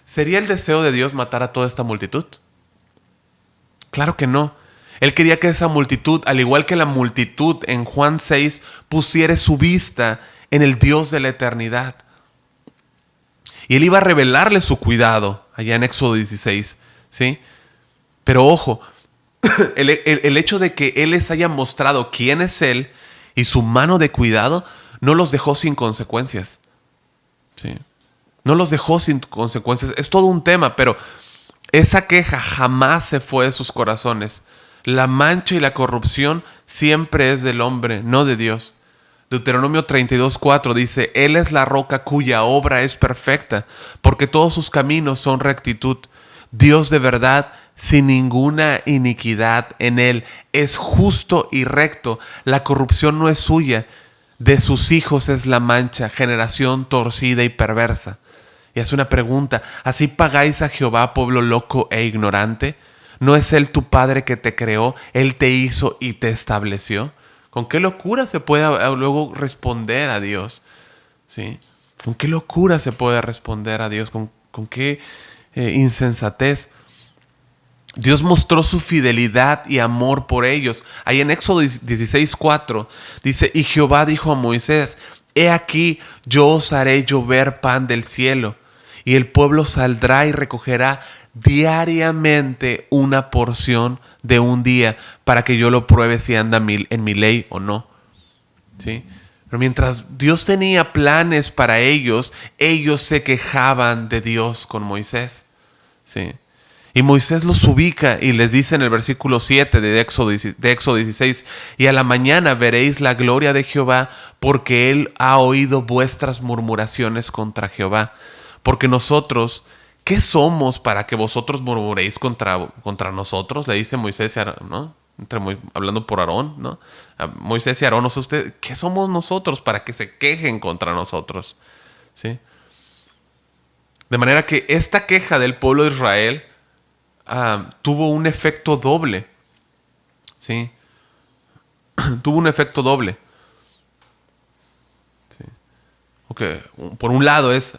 ¿Sería el deseo de Dios matar a toda esta multitud? Claro que no. Él quería que esa multitud, al igual que la multitud en Juan 6, pusiera su vista en el Dios de la eternidad. Y Él iba a revelarle su cuidado allá en Éxodo 16, ¿sí? Pero ojo, El hecho de que Él les haya mostrado quién es Él y su mano de cuidado no los dejó sin consecuencias. Sí. No los dejó sin consecuencias. Es todo un tema, pero esa queja jamás se fue de sus corazones. La mancha y la corrupción siempre es del hombre, no de Dios. Deuteronomio 32:4 dice: Él es la roca cuya obra es perfecta, porque todos sus caminos son rectitud. Dios de verdad, sin ninguna iniquidad en Él, es justo y recto. La corrupción no es suya, de sus hijos es la mancha, generación torcida y perversa. Y hace una pregunta: ¿así pagáis a Jehová, pueblo loco e ignorante? ¿No es Él tu Padre que te creó? Él te hizo y te estableció. ¿Con qué locura se puede luego responder a Dios? ¿Sí? ¿Con qué locura se puede responder a Dios? ¿Con qué insensatez? Dios mostró su fidelidad y amor por ellos. Ahí en Éxodo 16:4 dice: y Jehová dijo a Moisés: he aquí, yo os haré llover pan del cielo, y el pueblo saldrá y recogerá diariamente una porción de un día, para que yo lo pruebe si anda en mi ley o no. ¿Sí? Pero mientras Dios tenía planes para ellos, ellos se quejaban de Dios con Moisés. ¿Sí? Y Moisés los ubica y les dice en el versículo 7 de Éxodo 16: y a la mañana veréis la gloria de Jehová, porque él ha oído vuestras murmuraciones contra Jehová. Porque nosotros, ¿qué somos para que vosotros murmuréis contra nosotros? Le dice Moisés y Aarón, ¿no? Hablando por Aarón, ¿no? A Moisés y Aarón, no sé usted, ¿qué somos nosotros para que se quejen contra nosotros? ¿Sí? De manera que esta queja del pueblo de Israel tuvo un efecto doble. ¿Sí? Tuvo un efecto doble. ¿Sí? Okay. Por un lado es,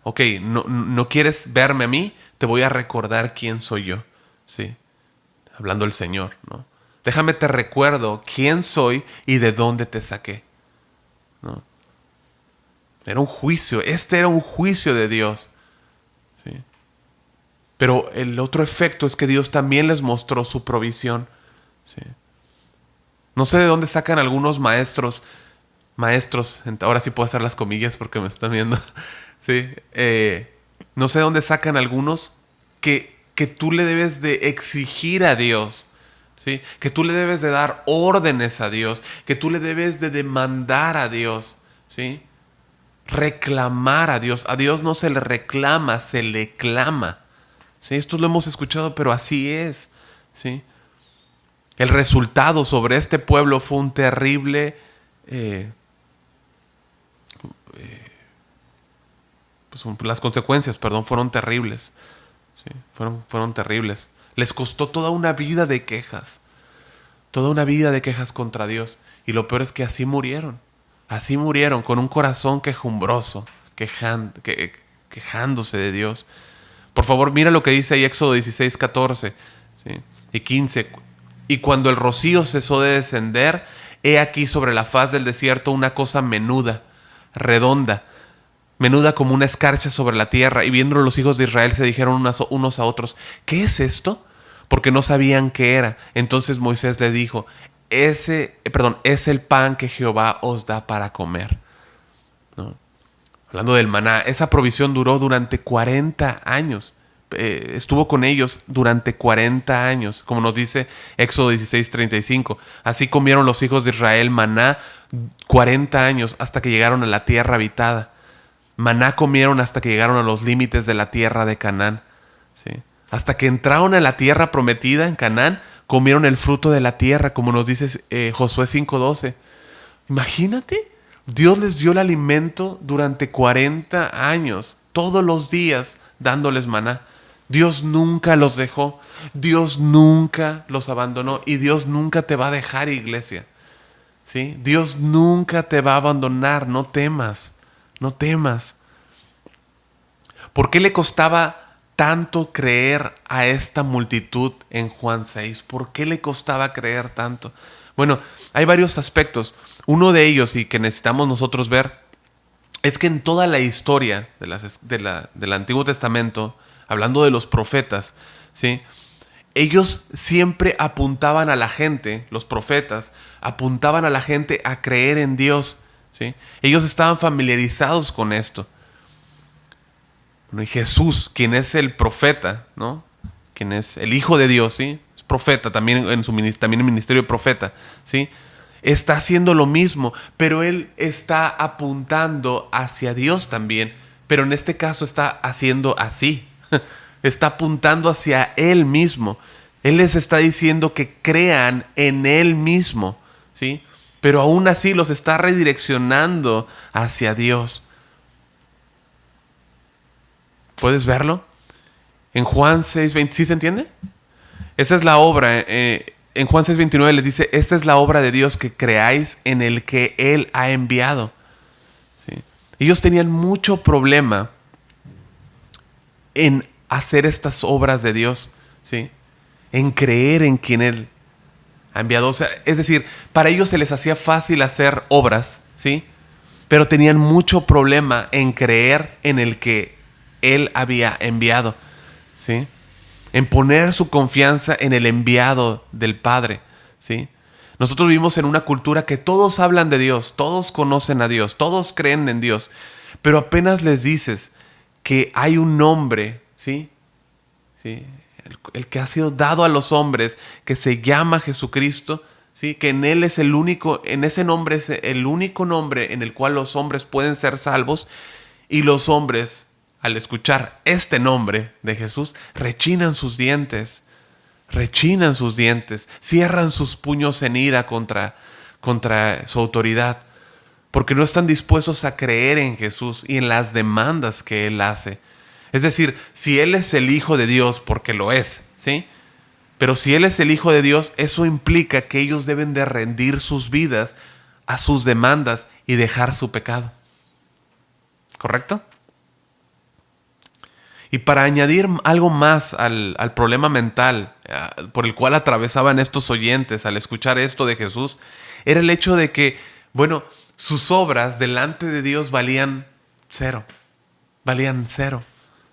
ok, no quieres verme a mí, te voy a recordar quién soy yo. ¿Sí? Hablando el Señor, ¿no? Déjame te recuerdo quién soy y de dónde te saqué, ¿no? Era un juicio, este era un juicio de Dios. ¿Sí? Pero el otro efecto es que Dios también les mostró su provisión. ¿Sí? No sé de dónde sacan algunos maestros, ahora sí puedo hacer las comillas porque me están viendo. ¿Sí? No sé de dónde sacan algunos que tú le debes de exigir a Dios. ¿Sí? Que tú le debes de dar órdenes a Dios, que tú le debes de demandar a Dios. ¿Sí? Reclamar a Dios. A Dios no se le reclama, se le clama. ¿Sí? Esto lo hemos escuchado, pero así es. ¿Sí? El resultado sobre este pueblo fue un terrible... las consecuencias, perdón, fueron terribles. ¿Sí? Fueron terribles. Les costó toda una vida de quejas. Toda una vida de quejas contra Dios. Y lo peor es que así murieron. Así murieron, con un corazón quejumbroso, quejándose de Dios. Por favor, mira lo que dice ahí Éxodo 16:14, ¿sí? Y 15. Y cuando el rocío cesó de descender, he aquí sobre la faz del desierto una cosa menuda, redonda, menuda como una escarcha sobre la tierra. Y viéndolo los hijos de Israel se dijeron unos a otros: ¿qué es esto? Porque no sabían qué era. Entonces Moisés les dijo: es el pan que Jehová os da para comer, ¿no? Hablando del maná, esa provisión duró durante 40 años. Estuvo con ellos durante 40 años, como nos dice Éxodo 16:35. Así comieron los hijos de Israel maná 40 años hasta que llegaron a la tierra habitada. Maná comieron hasta que llegaron a los límites de la tierra de Canaán. ¿Sí? Hasta que entraron a la tierra prometida en Canaán, comieron el fruto de la tierra, como nos dice Josué 5:12. Imagínate, Dios les dio el alimento durante 40 años, todos los días dándoles maná. Dios nunca los dejó, Dios nunca los abandonó y Dios nunca te va a dejar, iglesia. ¿Sí? Dios nunca te va a abandonar, no temas, no temas. ¿Por qué le costaba tanto creer a esta multitud en Juan 6? ¿Por qué le costaba creer tanto? Bueno, hay varios aspectos. Uno de ellos, y que necesitamos nosotros ver, es que en toda la historia del Antiguo Testamento, hablando de los profetas, ¿sí? ellos siempre apuntaban a la gente, los profetas, apuntaban a la gente a creer en Dios, ¿sí? Ellos estaban familiarizados con esto. Bueno, y Jesús, quien es el profeta, ¿no? Quien es el Hijo de Dios, ¿sí? Es profeta, también también el ministerio de profeta, ¿sí? Está haciendo lo mismo, pero Él está apuntando hacia Dios también. Pero en este caso está haciendo así. Está apuntando hacia Él mismo. Él les está diciendo que crean en Él mismo, ¿sí? Pero aún así los está redireccionando hacia Dios. ¿Puedes verlo? En Juan 6:20, ¿sí se entiende? Esa es la obra. En Juan 6:29 les dice, esta es la obra de Dios, que creáis en el que Él ha enviado. ¿Sí? Ellos tenían mucho problema en hacer estas obras de Dios, ¿sí? En creer en quien Él ha enviado. O sea, es decir, para ellos se les hacía fácil hacer obras, ¿sí? Pero tenían mucho problema en creer en el que Él había enviado, ¿sí? En poner su confianza en el enviado del Padre, ¿sí? Nosotros vivimos en una cultura que todos hablan de Dios, todos conocen a Dios, todos creen en Dios, pero apenas les dices que hay un nombre, ¿sí? ¿Sí? El que ha sido dado a los hombres, que se llama Jesucristo, ¿sí? Que en Él es el único, en ese nombre es el único nombre en el cual los hombres pueden ser salvos, y los hombres, al escuchar este nombre de Jesús, rechinan sus dientes, cierran sus puños en ira contra su autoridad, porque no están dispuestos a creer en Jesús y en las demandas que Él hace. Es decir, si Él es el Hijo de Dios, porque lo es, ¿sí? Pero si Él es el Hijo de Dios, eso implica que ellos deben de rendir sus vidas a sus demandas y dejar su pecado. ¿Correcto? Y para añadir algo más al problema mental por el cual atravesaban estos oyentes al escuchar esto de Jesús, era el hecho de que, bueno, sus obras delante de Dios valían cero,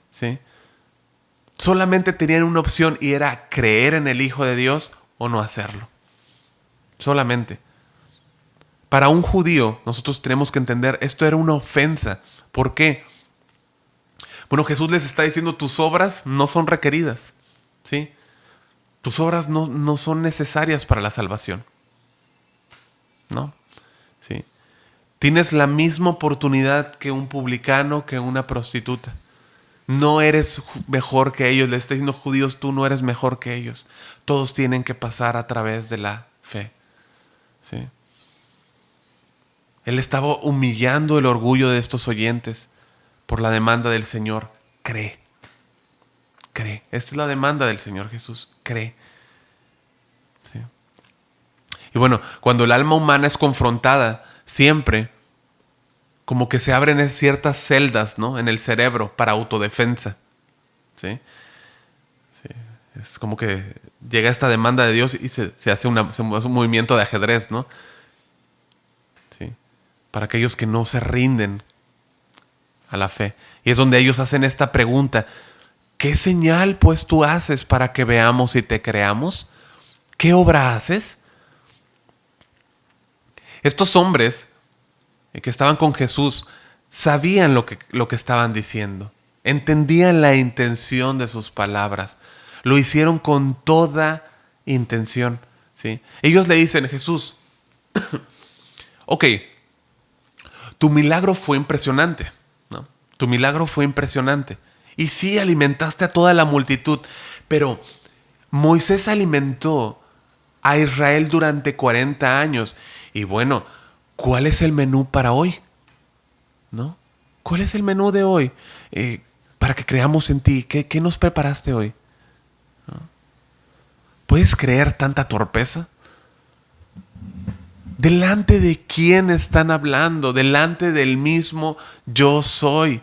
¿sí? Solamente tenían una opción, y era creer en el Hijo de Dios o no hacerlo. Solamente. Para un judío, nosotros tenemos que entender, esto era una ofensa. ¿Por qué? Bueno, Jesús les está diciendo, tus obras no son requeridas, ¿sí? Tus obras no son necesarias para la salvación, ¿no? ¿Sí? Tienes la misma oportunidad que un publicano, que una prostituta. No eres mejor que ellos. Le está diciendo, judíos, tú no eres mejor que ellos. Todos tienen que pasar a través de la fe, ¿sí? Él estaba humillando el orgullo de estos oyentes por la demanda del Señor. Cree. Esta es la demanda del Señor Jesús. Cree. ¿Sí? Y bueno, cuando el alma humana es confrontada, siempre como que se abren ciertas celdas, ¿no?, en el cerebro para autodefensa. ¿Sí? Sí. Es como que llega esta demanda de Dios y se hace un movimiento de ajedrez, ¿no? Sí. Para aquellos que no se rinden a la fe. Y es donde ellos hacen esta pregunta: ¿qué señal pues tú haces para que veamos y te creamos? ¿Qué obra haces? Estos hombres que estaban con Jesús sabían lo que estaban diciendo. Entendían la intención de sus palabras. Lo hicieron con toda intención, ¿sí? Ellos le dicen: Jesús, ok, tu milagro fue impresionante, ¿no? Tu milagro fue impresionante. Y sí, alimentaste a toda la multitud, pero Moisés alimentó a Israel durante 40 años. Y bueno, ¿cuál es el menú para hoy? ¿No? ¿Cuál es el menú de hoy? Para que creamos en ti. ¿Qué nos preparaste hoy? ¿No? ¿Puedes creer tanta torpeza? ¿Delante de quién están hablando? Delante del mismo yo soy.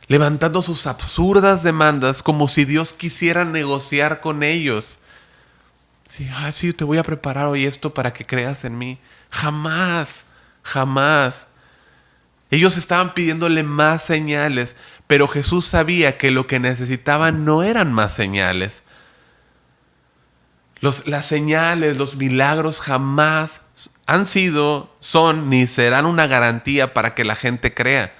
Levantando sus absurdas demandas como si Dios quisiera negociar con ellos. Sí, sí, te voy a preparar hoy esto para que creas en mí. Jamás. Ellos estaban pidiéndole más señales, pero Jesús sabía que lo que necesitaban no eran más señales. Las señales, los milagros jamás han sido, son, ni serán una garantía para que la gente crea.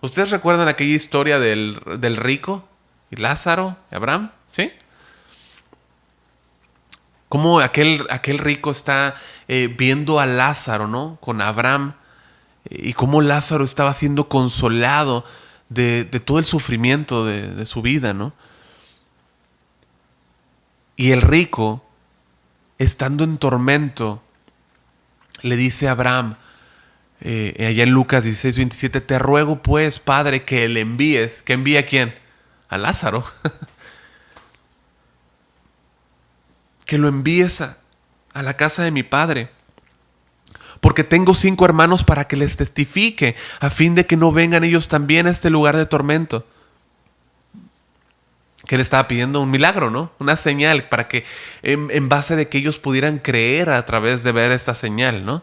¿Ustedes recuerdan aquella historia del rico y Lázaro y Abraham? ¿Sí? Cómo aquel rico está viendo a Lázaro, ¿no? Con Abraham. Y cómo Lázaro estaba siendo consolado de todo el sufrimiento de su vida, ¿no? Y el rico, estando en tormento, le dice a Abraham, allá en Lucas 16:27, te ruego pues, Padre, que le envíes. ¿Que envíe a quién? A Lázaro. Que lo envíes a la casa de mi padre. Porque tengo 5 hermanos para que les testifique, a fin de que no vengan ellos también a este lugar de tormento. Que él estaba pidiendo un milagro, ¿no? Una señal para que, en base de que ellos pudieran creer a través de ver esta señal, ¿no?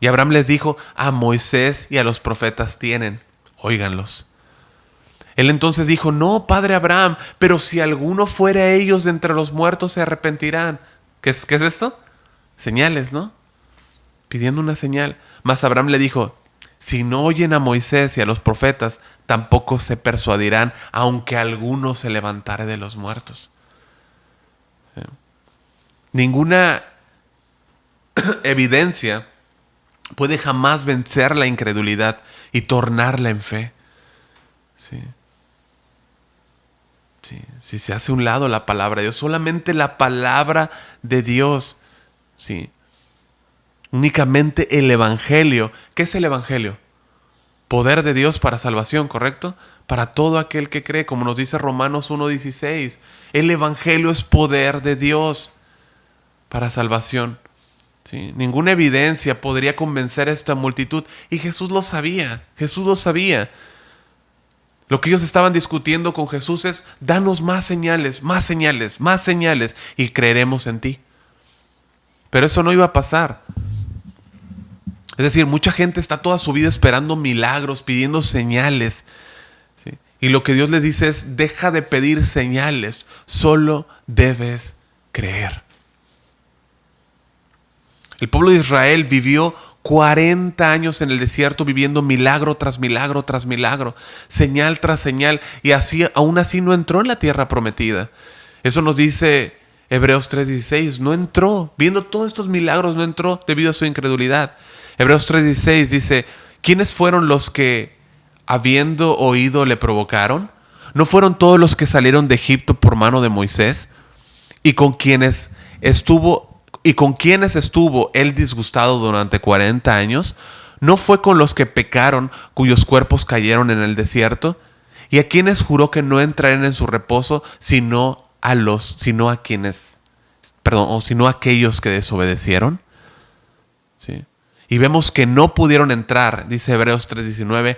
Y Abraham les dijo, a Moisés y a los profetas tienen, óiganlos. Él entonces dijo, no, padre Abraham, pero si alguno fuera a ellos de entre los muertos se arrepentirán. ¿Qué es esto? Señales, ¿no? Pidiendo una señal. Mas Abraham le dijo, si no oyen a Moisés y a los profetas, tampoco se persuadirán, aunque alguno se levantare de los muertos. ¿Sí? Ninguna evidencia puede jamás vencer la incredulidad y tornarla en fe. Sí. Sí. Si se hace a un lado la palabra de Dios, solamente la palabra de Dios. Sí. Únicamente el Evangelio. ¿Qué es el Evangelio? Poder de Dios para salvación, ¿correcto? Para todo aquel que cree, como nos dice Romanos 1:16. El Evangelio es poder de Dios para salvación. ¿Sí? Ninguna evidencia podría convencer a esta multitud. Y Jesús lo sabía. Jesús lo sabía. Lo que ellos estaban discutiendo con Jesús es, danos más señales, más señales, más señales, y creeremos en ti. Pero eso no iba a pasar. Es decir, mucha gente está toda su vida esperando milagros, pidiendo señales. ¿Sí? Y lo que Dios les dice es, deja de pedir señales, solo debes creer. El pueblo de Israel vivió 40 años en el desierto viviendo milagro tras milagro tras milagro, señal tras señal, y así, aún así no entró en la tierra prometida. Eso nos dice Hebreos 3:16, no entró, viendo todos estos milagros no entró debido a su incredulidad. Hebreos 3:16 dice, ¿quiénes fueron los que, habiendo oído, le provocaron? ¿No fueron todos los que salieron de Egipto por mano de Moisés? ¿Y con quienes estuvo él disgustado durante 40 años? ¿No fue con los que pecaron, cuyos cuerpos cayeron en el desierto? ¿Y a quienes juró que no entrarían en su reposo, sino a aquellos que desobedecieron? ¿Sí? Y vemos que no pudieron entrar, dice Hebreos 3:19,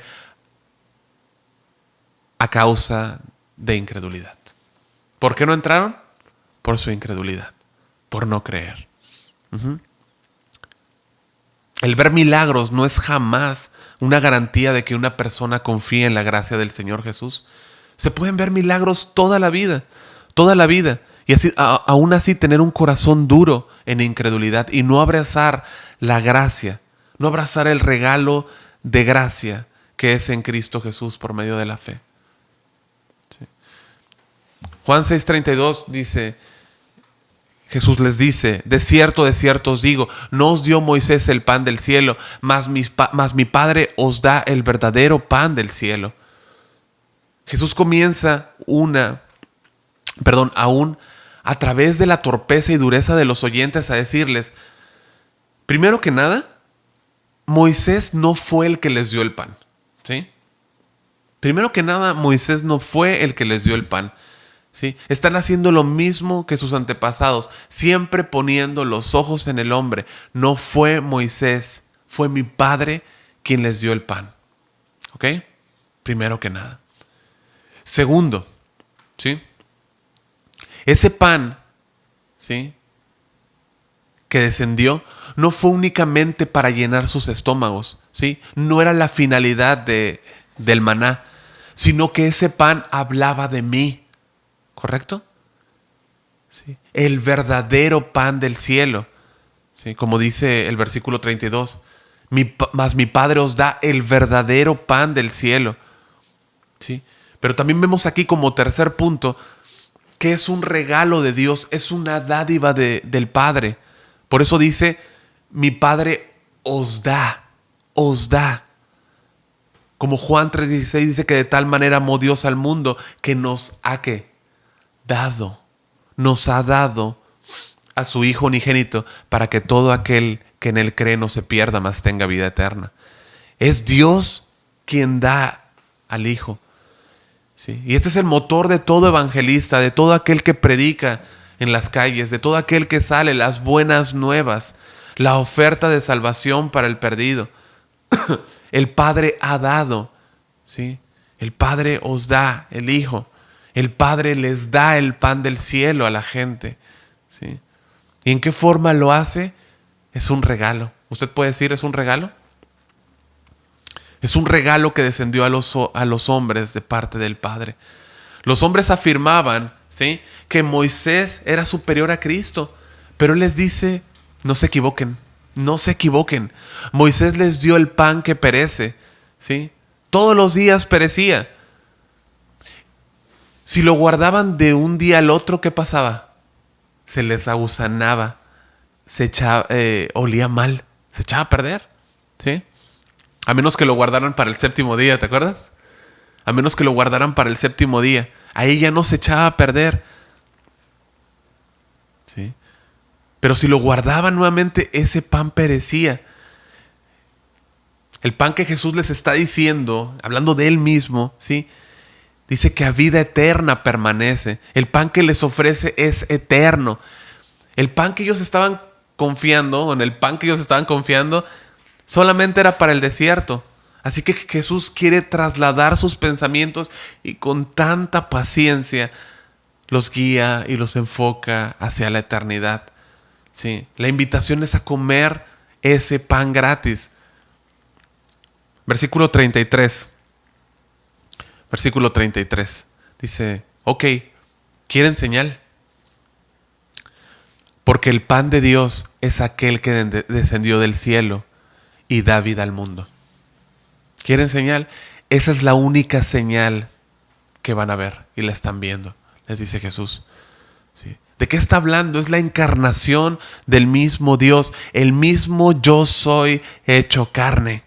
a causa de incredulidad. ¿Por qué no entraron? Por su incredulidad, por no creer. El ver milagros no es jamás una garantía de que una persona confíe en la gracia del Señor Jesús. Se pueden ver milagros toda la vida, y así, aún así tener un corazón duro en incredulidad y no abrazar la gracia, no abrazar el regalo de gracia que es en Cristo Jesús por medio de la fe. Sí. Juan 6:32 dice, Jesús les dice, de cierto os digo, no os dio Moisés el pan del cielo, mas mi Padre os da el verdadero pan del cielo. Jesús comienza aún a través de la torpeza y dureza de los oyentes a decirles, primero que nada, Moisés no fue el que les dio el pan. ¿Sí? Primero que nada, Moisés no fue el que les dio el pan. ¿Sí? Están haciendo lo mismo que sus antepasados, siempre poniendo los ojos en el hombre. No fue Moisés, fue mi Padre quien les dio el pan. ¿Ok? Primero que nada. Segundo, ¿sí? Ese pan, ¿sí?, que descendió no fue únicamente para llenar sus estómagos, ¿sí? No era la finalidad del maná, sino que ese pan hablaba de mí. ¿Correcto? ¿sí? El verdadero pan del cielo. ¿Sí? Como dice el versículo 32. Mas mi Padre os da el verdadero pan del cielo. ¿Sí? Pero también vemos aquí como tercer punto que es un regalo de Dios, es una dádiva del Padre. Por eso dice, mi Padre os da, os da. Como Juan 3:16 dice que de tal manera amó Dios al mundo que nos ha ¿qué? Dado, nos ha dado a su Hijo unigénito para que todo aquel que en él cree no se pierda, mas tenga vida eterna. Es Dios quien da al Hijo. ¿Sí? Y este es el motor de todo evangelista, de todo aquel que predica en las calles, de todo aquel que sale, las buenas nuevas, la oferta de salvación para el perdido. El Padre ha dado, ¿sí? El Padre os da, el Hijo. El Padre les da el pan del cielo a la gente, ¿sí? ¿Y en qué forma lo hace? Es un regalo. ¿Usted puede decir es un regalo? Es un regalo que descendió a los hombres de parte del Padre. Los hombres afirmaban, ¿sí?, que Moisés era superior a Cristo, pero Él les dice, no se equivoquen, no se equivoquen. Moisés les dio el pan que perece, ¿sí? Todos los días perecía. Si lo guardaban de un día al otro, ¿qué pasaba? Se les agusanaba, olía mal, se echaba a perder, ¿sí? A menos que lo guardaran para el séptimo día, ¿te acuerdas? A menos que lo guardaran para el séptimo día. Ahí ya no se echaba a perder. ¿Sí? Pero si lo guardaban nuevamente, ese pan perecía. El pan que Jesús les está diciendo, hablando de Él mismo, ¿sí?, dice que a vida eterna permanece. El pan que les ofrece es eterno. El pan que ellos estaban confiando, en el pan que ellos estaban confiando, solamente era para el desierto. Así que Jesús quiere trasladar sus pensamientos y con tanta paciencia los guía y los enfoca hacia la eternidad. Sí, la invitación es a comer ese pan gratis. Versículo 33. Versículo 33. Dice, ok, ¿quieren señal? Porque el pan de Dios es aquel que descendió del cielo y da vida al mundo. ¿Quieren señal? Esa es la única señal que van a ver y la están viendo, les dice Jesús. ¿Sí? ¿De qué está hablando? Es la encarnación del mismo Dios, el mismo yo soy hecho carne.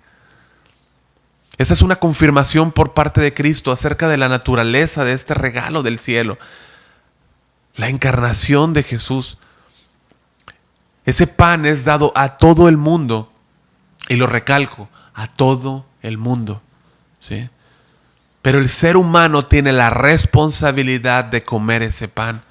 Esta es una confirmación por parte de Cristo acerca de la naturaleza de este regalo del cielo. La encarnación de Jesús. Ese pan es dado a todo el mundo. Y lo recalco, a todo el mundo. ¿Sí? Pero el ser humano tiene la responsabilidad de comer ese pan.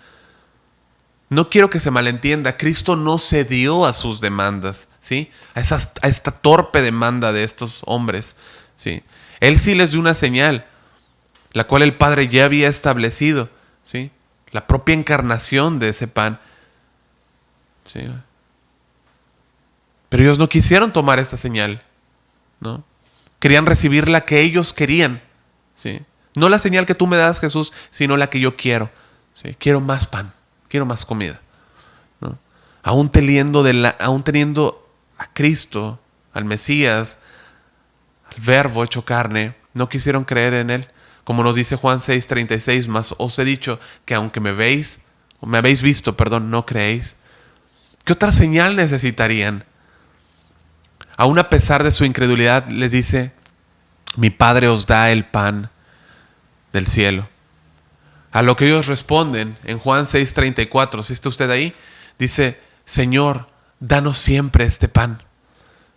No quiero que se malentienda, Cristo no cedió a sus demandas, ¿sí?, a esta torpe demanda de estos hombres, ¿sí? Él sí les dio una señal, la cual el Padre ya había establecido, ¿sí?, la propia encarnación de ese pan, ¿sí? Pero ellos no quisieron tomar esta señal, ¿no? Querían recibir la que ellos querían, ¿sí? No la señal que tú me das, Jesús, sino la que yo quiero, ¿sí? Quiero más pan, quiero más comida, ¿no? Aún teniendo a Cristo, al Mesías, al Verbo hecho carne, no quisieron creer en Él. Como nos dice Juan 6:36, mas os he dicho que aunque me habéis visto, no creéis. ¿Qué otra señal necesitarían? Aún a pesar de su incredulidad, les dice, mi Padre os da el pan del cielo. A lo que ellos responden en Juan 6:34, si está usted ahí, dice, Señor, danos siempre este pan.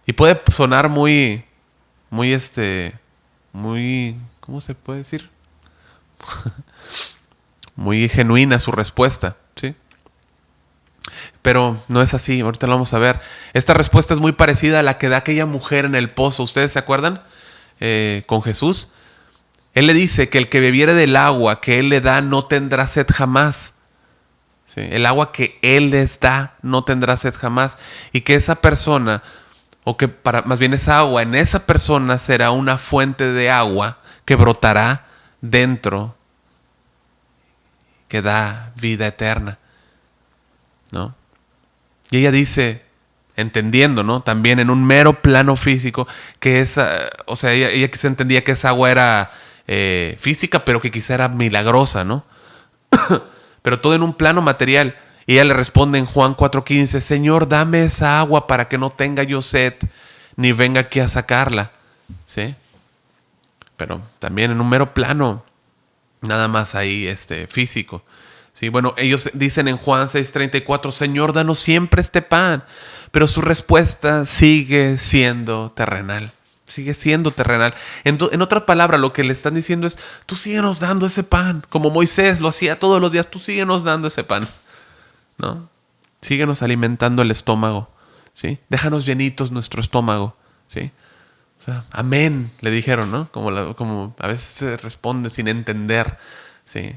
Y puede sonar muy, ¿cómo se puede decir? Muy genuina su respuesta, ¿sí? Pero no es así, ahorita lo vamos a ver. Esta respuesta es muy parecida a la que da aquella mujer en el pozo. ¿Ustedes se acuerdan? Con Jesús. Él le dice que el que bebiere del agua que Él le da no tendrá sed jamás. ¿Sí? El agua que Él les da no tendrá sed jamás. Y que esa persona, más bien esa agua, en esa persona será una fuente de agua que brotará dentro, que da vida eterna. ¿no? Y ella dice, entendiendo, ¿no? También en un mero plano físico, que esa, o sea, ella quizá entendía que esa agua era física, pero que quizá era milagrosa, ¿no? Pero todo en un plano material. Y ella le responde en Juan 4:15, Señor, dame esa agua para que no tenga yo sed, ni venga aquí a sacarla, ¿sí? Pero también en un mero plano, nada más ahí físico. Sí, bueno, ellos dicen en Juan 6:34, Señor, danos siempre este pan. Pero su respuesta sigue siendo terrenal. Sigue siendo terrenal. En otras palabras, lo que le están diciendo es, tú síguenos dando ese pan. Como Moisés lo hacía todos los días, tú síguenos dando ese pan, ¿no? Síguenos alimentando el estómago, ¿sí? Déjanos llenitos nuestro estómago, ¿sí? O sea, amén, le dijeron, ¿no? Como a veces se responde sin entender, ¿sí?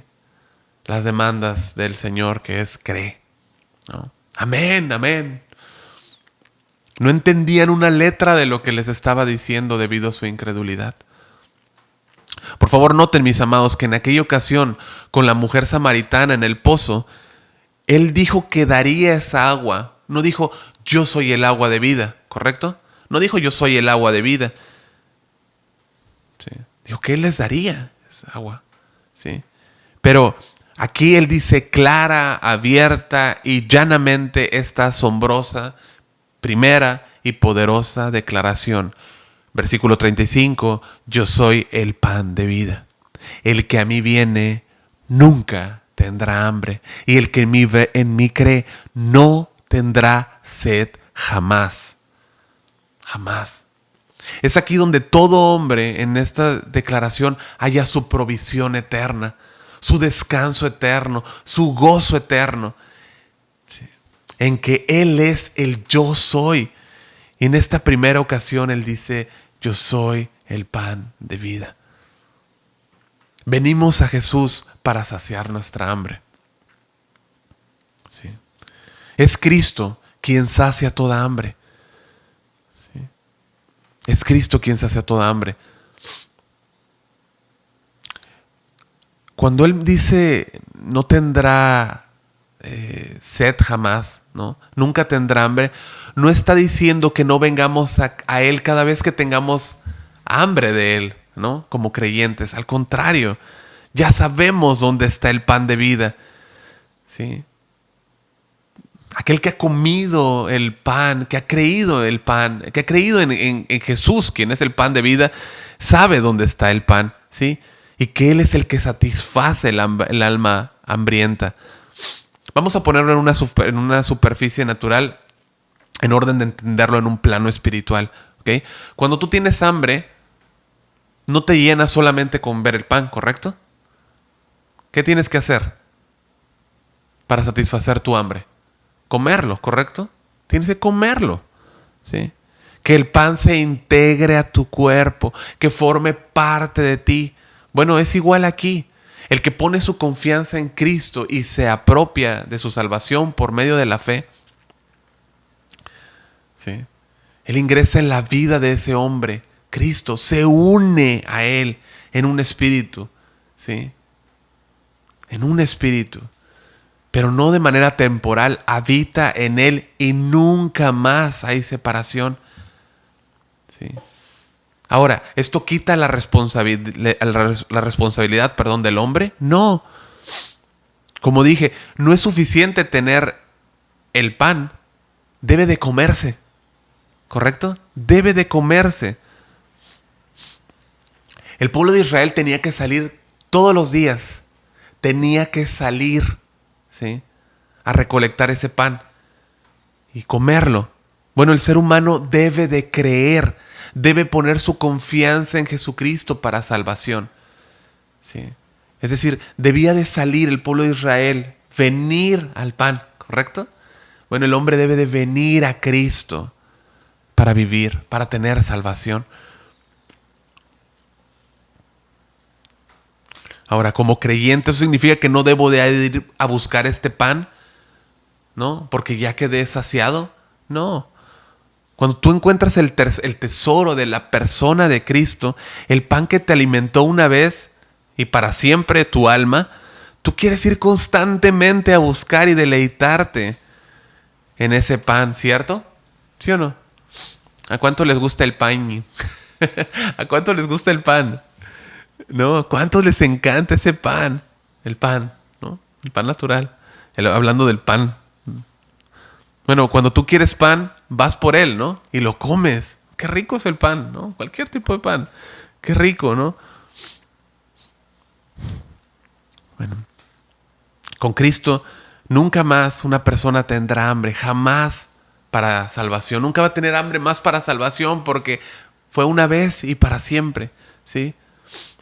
Las demandas del Señor, que es cree, ¿no? Amén, amén. No entendían una letra de lo que les estaba diciendo debido a su incredulidad. Por favor, noten, mis amados, que en aquella ocasión con la mujer samaritana en el pozo, él dijo que daría esa agua. No dijo, yo soy el agua de vida, ¿correcto? No dijo, yo soy el agua de vida. ¿Sí? Dijo que él les daría esa agua, ¿sí? Pero aquí él dice clara, abierta y llanamente esta asombrosa, primera y poderosa declaración. Versículo 35, yo soy el pan de vida. El que a mí viene nunca tendrá hambre, y el que en mí cree no tendrá sed jamás. Jamás. Es aquí donde todo hombre en esta declaración halla su provisión eterna, su descanso eterno, su gozo eterno, ¿sí? En que Él es el yo soy. Y en esta primera ocasión Él dice, yo soy el pan de vida. Venimos a Jesús para saciar nuestra hambre, ¿sí? Es Cristo quien sacia toda hambre. ¿Sí? Es Cristo quien sacia toda hambre. Cuando Él dice, no tendrá sed jamás, ¿no? Nunca tendrá hambre, no está diciendo que no vengamos a Él cada vez que tengamos hambre de Él, ¿no? Como creyentes. Al contrario, ya sabemos dónde está el pan de vida, ¿sí? Aquel que ha comido el pan, que ha creído el pan, que ha creído en Jesús, quien es el pan de vida, sabe dónde está el pan, ¿sí? Y que Él es el que satisface el alma hambrienta. Vamos a ponerlo en una superficie natural, en orden de entenderlo en un plano espiritual, ¿ok? Cuando tú tienes hambre, no te llenas solamente con ver el pan, ¿correcto? ¿Qué tienes que hacer para satisfacer tu hambre? Comerlo, ¿correcto? Tienes que comerlo, ¿sí? Que el pan se integre a tu cuerpo, que forme parte de ti. Bueno, es igual aquí. El que pone su confianza en Cristo y se apropia de su salvación por medio de la fe, ¿sí? Él ingresa en la vida de ese hombre. Cristo se une a él en un espíritu, ¿sí? En un espíritu. Pero no de manera temporal. Habita en él y nunca más hay separación, ¿sí? Ahora, ¿esto quita la responsabilidad, del hombre? No. Como dije, no es suficiente tener el pan. Debe de comerse. ¿Correcto? Debe de comerse. El pueblo de Israel tenía que salir todos los días. Tenía que salir, ¿sí?, a recolectar ese pan y comerlo. Bueno, el ser humano debe de creer, debe poner su confianza en Jesucristo para salvación, ¿sí? Es decir, debía de salir el pueblo de Israel, venir al pan, ¿correcto? Bueno, el hombre debe de venir a Cristo para vivir, para tener salvación. Ahora, como creyente, ¿eso significa que no debo de ir a buscar este pan? ¿No? Porque ya quedé saciado. No. Cuando tú encuentras el tesoro de la persona de Cristo, el pan que te alimentó una vez y para siempre tu alma, tú quieres ir constantemente a buscar y deleitarte, en ese pan, ¿cierto? ¿Sí o no? ¿A cuánto les gusta el pan? ¿A cuánto les gusta el pan? ¿No? ¿A cuántos les encanta ese pan? El pan, ¿no? El pan natural. Hablando del pan. Bueno, cuando tú quieres pan, vas por él, ¿no? Y lo comes. Qué rico es el pan, ¿no? Cualquier tipo de pan. Qué rico, ¿no? Bueno, con Cristo nunca más una persona tendrá hambre, jamás para salvación. Nunca va a tener hambre más para salvación porque fue una vez y para siempre, ¿sí?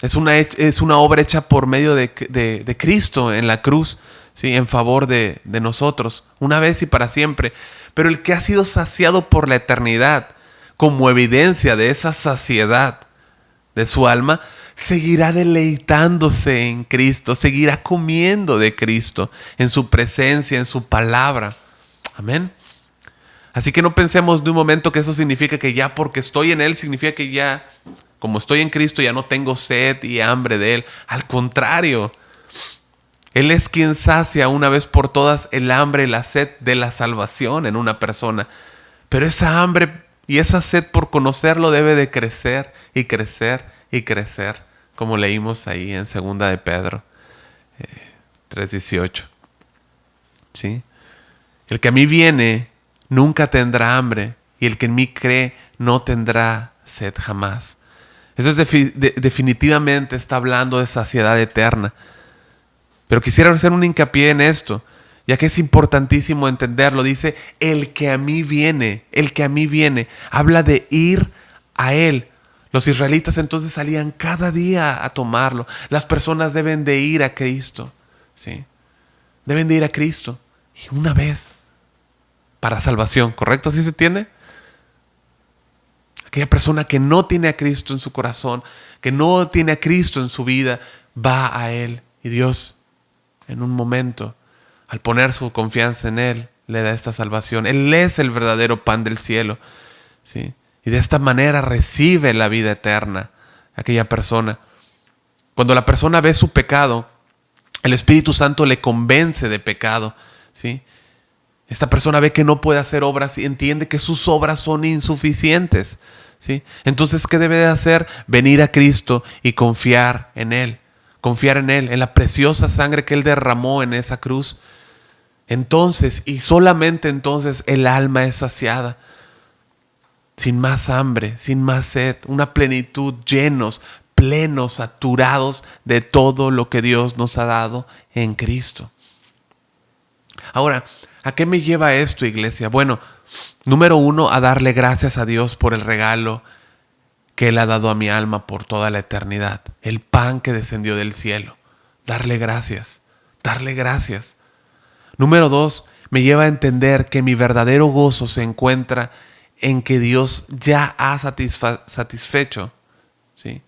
Es una obra hecha por medio de Cristo en la cruz, ¿sí? En favor de nosotros, una vez y para siempre. Pero el que ha sido saciado por la eternidad, como evidencia de esa saciedad de su alma, seguirá deleitándose en Cristo, seguirá comiendo de Cristo, en su presencia, en su palabra. Amén. Así que no pensemos de un momento que eso significa que ya porque estoy en Él, significa que ya, como estoy en Cristo, ya no tengo sed y hambre de Él. Al contrario, Él es quien sacia una vez por todas el hambre y la sed de la salvación en una persona. Pero esa hambre y esa sed por conocerlo debe de crecer y crecer y crecer, como leímos ahí en 2 de Pedro 3:18. ¿Sí? El que a mí viene nunca tendrá hambre, y el que en mí cree no tendrá sed jamás. Eso es definitivamente está hablando de saciedad eterna. Pero quisiera hacer un hincapié en esto, ya que es importantísimo entenderlo. Dice, el que a mí viene, habla de ir a Él. Los israelitas entonces salían cada día a tomarlo. Las personas deben de ir a Cristo, ¿sí? Deben de ir a Cristo. Y una vez, para salvación, ¿correcto? ¿Así se entiende? Aquella persona que no tiene a Cristo en su corazón, que no tiene a Cristo en su vida, va a Él. Y Dios, en un momento, al poner su confianza en Él, le da esta salvación. Él es el verdadero pan del cielo, ¿sí? Y de esta manera recibe la vida eterna aquella persona. Cuando la persona ve su pecado, el Espíritu Santo le convence de pecado, ¿sí? Esta persona ve que no puede hacer obras y entiende que sus obras son insuficientes, ¿sí? Entonces, ¿qué debe de hacer? Venir a Cristo y confiar en Él. Confiar en Él, en la preciosa sangre que Él derramó en esa cruz. Entonces, y solamente entonces, el alma es saciada. Sin más hambre, sin más sed, una plenitud, llenos, plenos, saturados de todo lo que Dios nos ha dado en Cristo. Ahora, ¿a qué me lleva esto, iglesia? Bueno, número 1, a darle gracias a Dios por el regalo que Él ha dado a mi alma por toda la eternidad. El pan que descendió del cielo. Darle gracias, darle gracias. Número 2, me lleva a entender que mi verdadero gozo se encuentra en que Dios ya ha satisfecho, ¿sí?,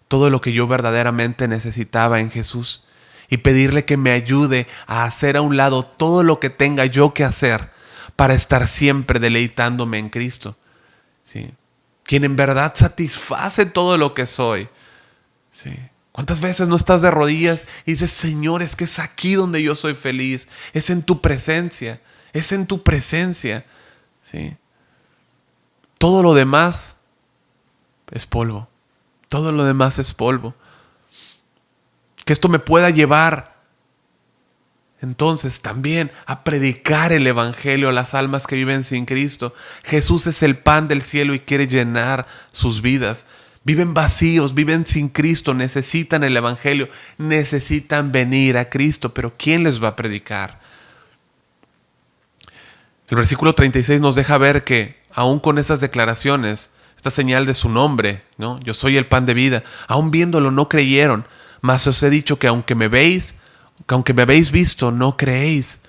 todo lo que yo verdaderamente necesitaba en Jesús, y pedirle que me ayude a hacer a un lado todo lo que tenga yo que hacer para estar siempre deleitándome en Cristo, ¿sí?, quien en verdad satisface todo lo que soy, ¿sí? ¿Cuántas veces no estás de rodillas y dices, Señor, es que es aquí donde yo soy feliz, es en tu presencia, ¿sí? Todo lo demás es polvo. Todo lo demás es polvo. Que esto me pueda llevar entonces también a predicar el evangelio a las almas que viven sin Cristo. Jesús es el pan del cielo y quiere llenar sus vidas. Viven vacíos, viven sin Cristo, necesitan el evangelio, necesitan venir a Cristo, pero ¿quién les va a predicar? El versículo 36 nos deja ver que aún con esas declaraciones, esta señal de su nombre, ¿no? Yo soy el pan de vida, aún viéndolo no creyeron, mas os he dicho que aunque me habéis visto, no creéis.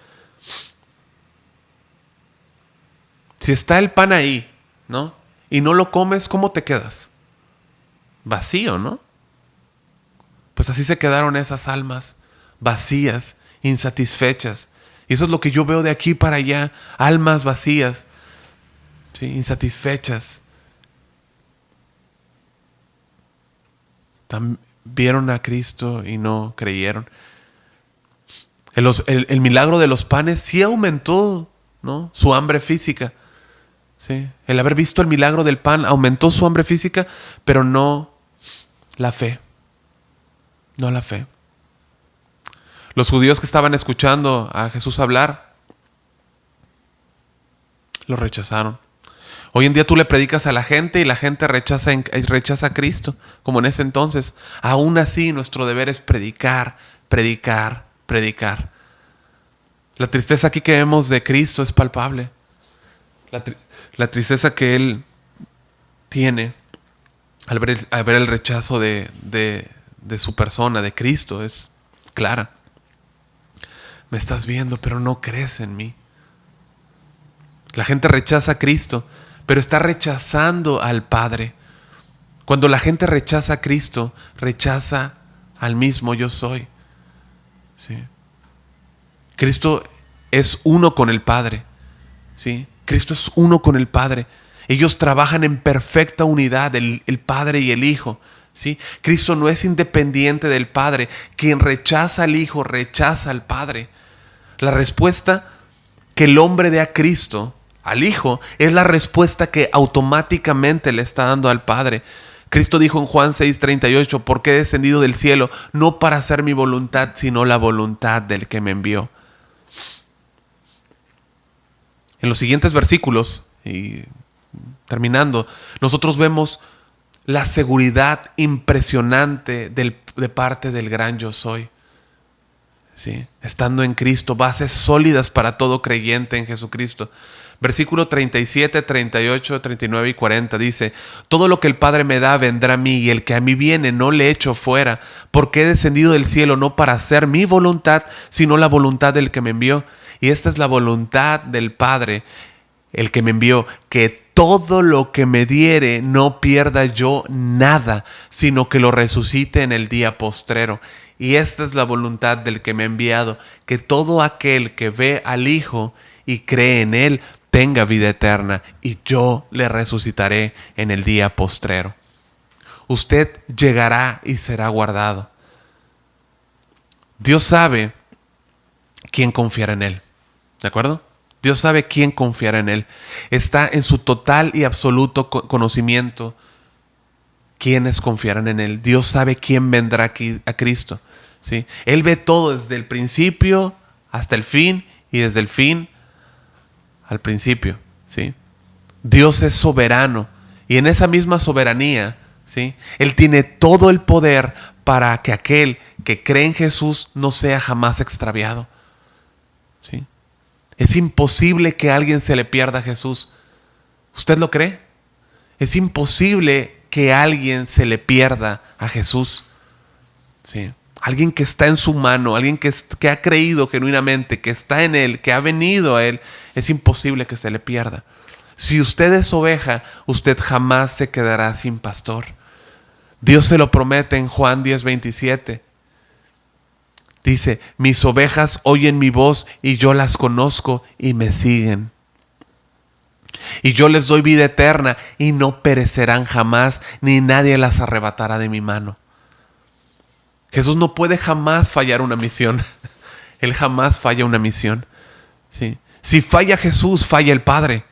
Si está el pan ahí, ¿no?, y no lo comes, ¿cómo te quedas? Vacío, ¿no? Pues así se quedaron esas almas, vacías, insatisfechas. Y eso es lo que yo veo de aquí para allá, almas vacías, ¿sí?, insatisfechas. Vieron a Cristo y no creyeron. El milagro de los panes sí aumentó ¿no? Su hambre física. ¿Sí? El haber visto el milagro del pan aumentó su hambre física, pero no la fe. No la fe. Los judíos que estaban escuchando a Jesús hablar, lo rechazaron. Hoy en día tú le predicas a la gente y la gente rechaza a Cristo, como en ese entonces. Aún así, nuestro deber es predicar, predicar, predicar. La tristeza aquí que vemos de Cristo es palpable. La tristeza que Él tiene al ver el rechazo de su persona, de Cristo, es clara. Me estás viendo, pero no crees en mí. La gente rechaza a Cristo, pero está rechazando al Padre. Cuando la gente rechaza a Cristo, rechaza al mismo yo soy. ¿Sí? Cristo es uno con el Padre. ¿Sí? Cristo es uno con el Padre. Ellos trabajan en perfecta unidad, el Padre y el Hijo. ¿Sí? Cristo no es independiente del Padre. Quien rechaza al Hijo, rechaza al Padre. La respuesta que el hombre dé a Cristo, al Hijo, es la respuesta que automáticamente le está dando al Padre. Cristo dijo en Juan 6:38, porque he descendido del cielo, no para hacer mi voluntad, sino la voluntad del que me envió. En los siguientes versículos, y terminando, nosotros vemos la seguridad impresionante de parte del gran yo soy. ¿Sí? Estando en Cristo, bases sólidas para todo creyente en Jesucristo. Versículo 37, 38, 39 y 40 dice: todo lo que el Padre me da vendrá a mí, y el que a mí viene no le echo fuera, porque he descendido del cielo no para hacer mi voluntad, sino la voluntad del que me envió. Y esta es la voluntad del Padre, el que me envió, que todo lo que me diere no pierda yo nada, sino que lo resucite en el día postrero. Y esta es la voluntad del que me ha enviado, que todo aquel que ve al Hijo y cree en Él tenga vida eterna, y yo le resucitaré en el día postrero. Usted llegará y será guardado. Dios sabe quién confiar en Él. ¿De acuerdo? Dios sabe quién confiar en Él. Está en su total y absoluto conocimiento quiénes confiarán en Él. Dios sabe quién vendrá aquí a Cristo. ¿Sí? Él ve todo desde el principio hasta el fin, y desde el fin al principio. ¿Sí? Dios es soberano, y en esa misma soberanía, ¿sí?, Él tiene todo el poder para que aquel que cree en Jesús no sea jamás extraviado. ¿Sí? Es imposible que a alguien se le pierda a Jesús. ¿Usted lo cree? Es imposible que a alguien se le pierda a Jesús. ¿Sí? Alguien que está en su mano, alguien que ha creído genuinamente, que está en Él, que ha venido a Él, es imposible que se le pierda. Si usted es oveja, usted jamás se quedará sin pastor. Dios se lo promete en Juan 10:27. Dice: mis ovejas oyen mi voz y yo las conozco y me siguen. Y yo les doy vida eterna y no perecerán jamás, ni nadie las arrebatará de mi mano. Jesús no puede jamás fallar una misión. Él jamás falla una misión. ¿Sí? Si falla Jesús, falla el Padre.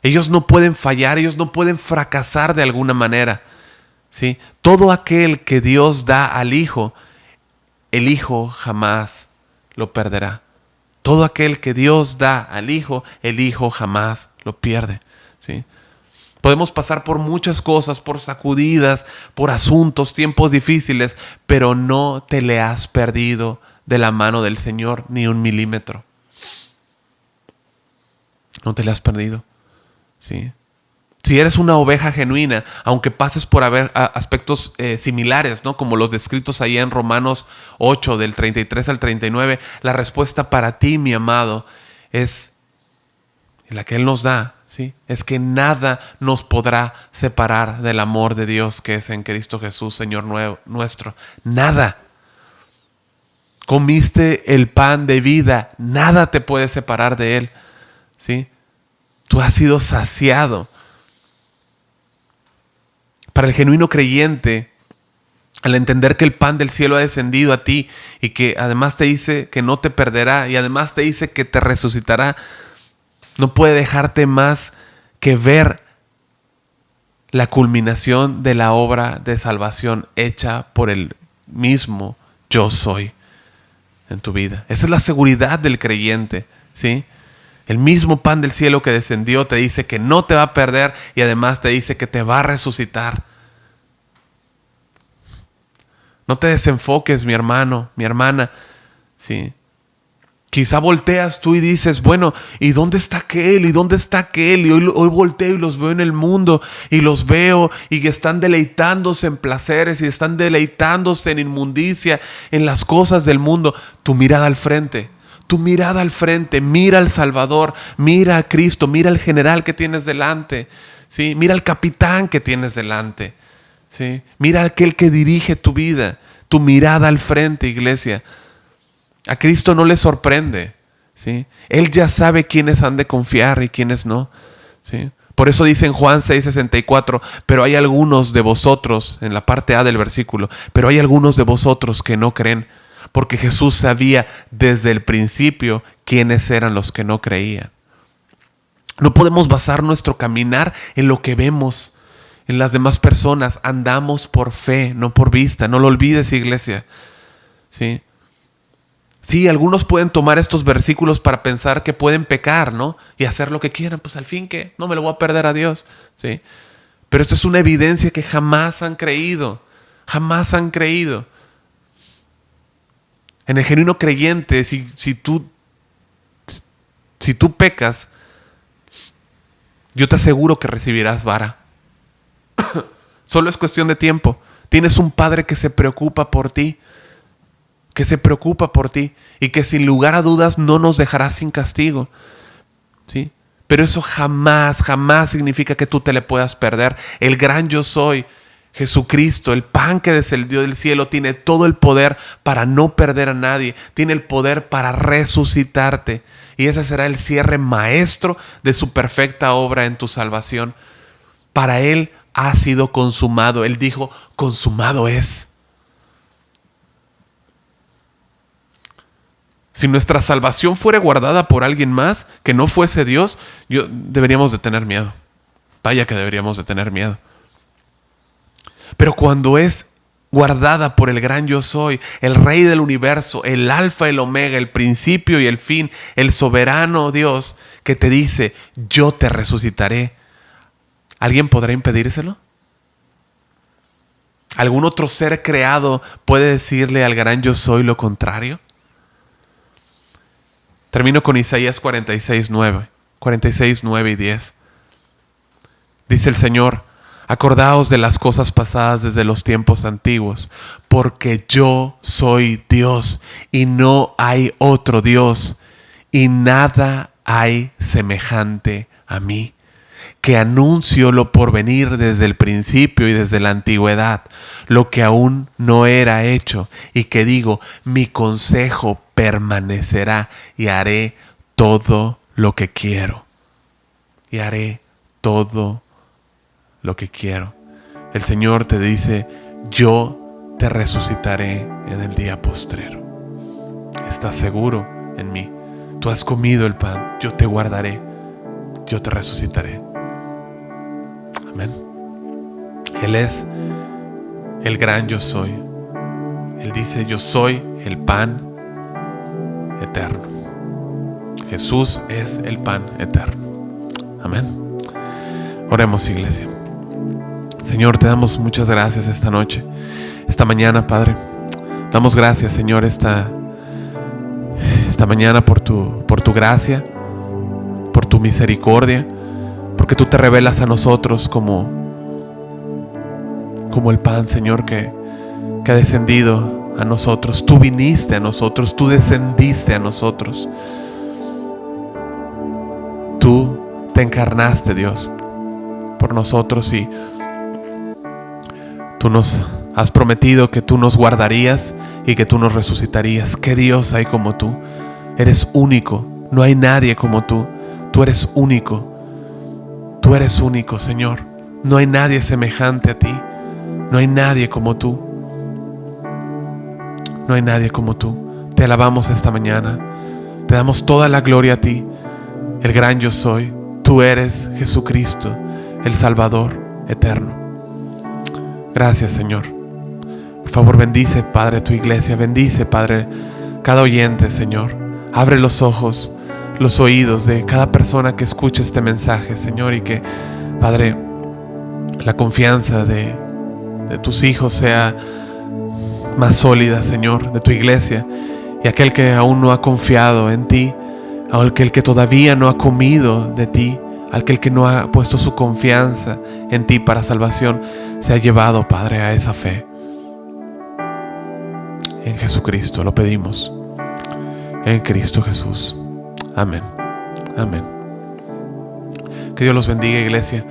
Ellos no pueden fallar, ellos no pueden fracasar de alguna manera. ¿Sí? Todo aquel que Dios da al Hijo, el Hijo jamás lo perderá. Todo aquel que Dios da al Hijo, el Hijo jamás lo pierde. ¿Sí? Podemos pasar por muchas cosas, por sacudidas, por asuntos, tiempos difíciles, pero no te le has perdido de la mano del Señor ni un milímetro. No te le has perdido. ¿Sí? Si eres una oveja genuina, aunque pases por aspectos similares, ¿no?, como los descritos ahí en Romanos 8, del 33 al 39, la respuesta para ti, mi amado, es la que Él nos da, ¿sí? Es que nada nos podrá separar del amor de Dios que es en Cristo Jesús, Señor nuestro. Nada. Comiste el pan de vida, nada te puede separar de Él, ¿sí? Tú has sido saciado. Para el genuino creyente, al entender que el pan del cielo ha descendido a ti y que además te dice que no te perderá y además te dice que te resucitará, no puede dejarte más que ver la culminación de la obra de salvación hecha por el mismo yo soy en tu vida. Esa es la seguridad del creyente, ¿sí? El mismo pan del cielo que descendió te dice que no te va a perder y además te dice que te va a resucitar. No te desenfoques, mi hermano, mi hermana, ¿sí? Quizá volteas tú y dices, bueno, ¿y dónde está aquel? ¿Y dónde está aquel? Y hoy volteo y los veo en el mundo y los veo y están deleitándose en placeres y están deleitándose en inmundicia, en las cosas del mundo. Tu mirada al frente, mira al Salvador, mira a Cristo, mira al general que tienes delante, ¿sí? Mira al capitán que tienes delante, ¿sí? Mira a aquel que dirige tu vida, tu mirada al frente, iglesia. A Cristo no le sorprende, ¿sí? Él ya sabe quiénes han de confiar y quiénes no, ¿sí? Por eso dice en Juan 6:64, pero hay algunos de vosotros, en la parte A del versículo, pero hay algunos de vosotros que no creen, porque Jesús sabía desde el principio quiénes eran los que no creían. No podemos basar nuestro caminar en lo que vemos en las demás personas. Andamos por fe, no por vista. No lo olvides, iglesia, ¿sí? Sí, algunos pueden tomar estos versículos para pensar que pueden pecar, ¿no? Y hacer lo que quieran. Pues al fin que no me lo voy a perder a Dios, ¿sí? Pero esto es una evidencia que jamás han creído. Jamás han creído. En el genuino creyente, si tú pecas, yo te aseguro que recibirás vara. Solo es cuestión de tiempo. Tienes un Padre que se preocupa por ti. Que se preocupa por ti y que sin lugar a dudas no nos dejará sin castigo, ¿sí? Pero eso jamás significa que tú te le puedas perder. El gran yo soy, Jesucristo, el pan que descendió del cielo, tiene todo el poder para no perder a nadie. Tiene el poder para resucitarte. Y ese será el cierre maestro de su perfecta obra en tu salvación. Para Él ha sido consumado. Él dijo, consumado es. Si nuestra salvación fuera guardada por alguien más que no fuese Dios, deberíamos de tener miedo. Vaya que deberíamos de tener miedo. Pero cuando es guardada por el gran yo soy, el Rey del universo, el Alfa, el Omega, el principio y el fin, el soberano Dios que te dice, yo te resucitaré, ¿alguien podrá impedírselo? ¿Algún otro ser creado puede decirle al gran yo soy lo contrario? Termino con Isaías 46:9 y 10. Dice el Señor, acordaos de las cosas pasadas desde los tiempos antiguos, porque yo soy Dios y no hay otro Dios, y nada hay semejante a mí, que anuncio lo por venir desde el principio y desde la antigüedad, lo que aún no era hecho, y que digo, mi consejo permanecerá y haré todo lo que quiero. Y haré todo lo que quiero. El Señor te dice, yo te resucitaré en el día postrero. Estás seguro en mí. Tú has comido el pan, yo te guardaré, yo te resucitaré. Amén. Él es el gran yo soy. Él dice, yo soy el pan eterno. Jesús es el pan eterno. Amén. Oremos, iglesia. Señor, te damos muchas gracias esta noche, esta mañana, Padre. Damos gracias, Señor, esta mañana por tu gracia, por tu misericordia, porque tú te revelas a nosotros como el pan, Señor, que ha descendido a nosotros. Tú viniste a nosotros, tú descendiste a nosotros. Tú te encarnaste, Dios, por nosotros, y tú nos has prometido que tú nos guardarías y que tú nos resucitarías. ¿Qué Dios hay como tú? Eres único, no hay nadie como tú. Tú eres único. Tú eres único, Señor. No hay nadie semejante a ti. No hay nadie como tú. No hay nadie como tú. Te alabamos esta mañana. Te damos toda la gloria a ti. el gran yo soy. Tú eres Jesucristo, el Salvador eterno. Gracias, Señor. Por favor, bendice, Padre, tu iglesia. Bendice, Padre, cada oyente, Señor. Abre los ojos, los oídos de cada persona que escuche este mensaje, Señor, y que, Padre, la confianza de tus hijos sea más sólida, Señor, de tu iglesia. Y aquel que aún no ha confiado en ti, aquel que todavía no ha comido de ti, aquel que no ha puesto su confianza en ti para salvación, se ha llevado, Padre, a esa fe. En Jesucristo lo pedimos. En Cristo Jesús. Amén. Amén. Que Dios los bendiga, iglesia.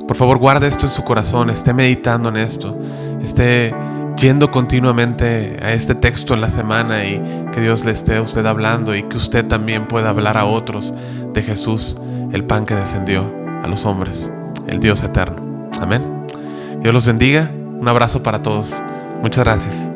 Por favor, guarde esto en su corazón. Esté meditando en esto. Esté yendo continuamente a este texto en la semana, y que Dios le esté a usted hablando, y que usted también pueda hablar a otros de Jesús, el pan que descendió a los hombres, el Dios eterno. Amén. Dios los bendiga. Un abrazo para todos. Muchas gracias.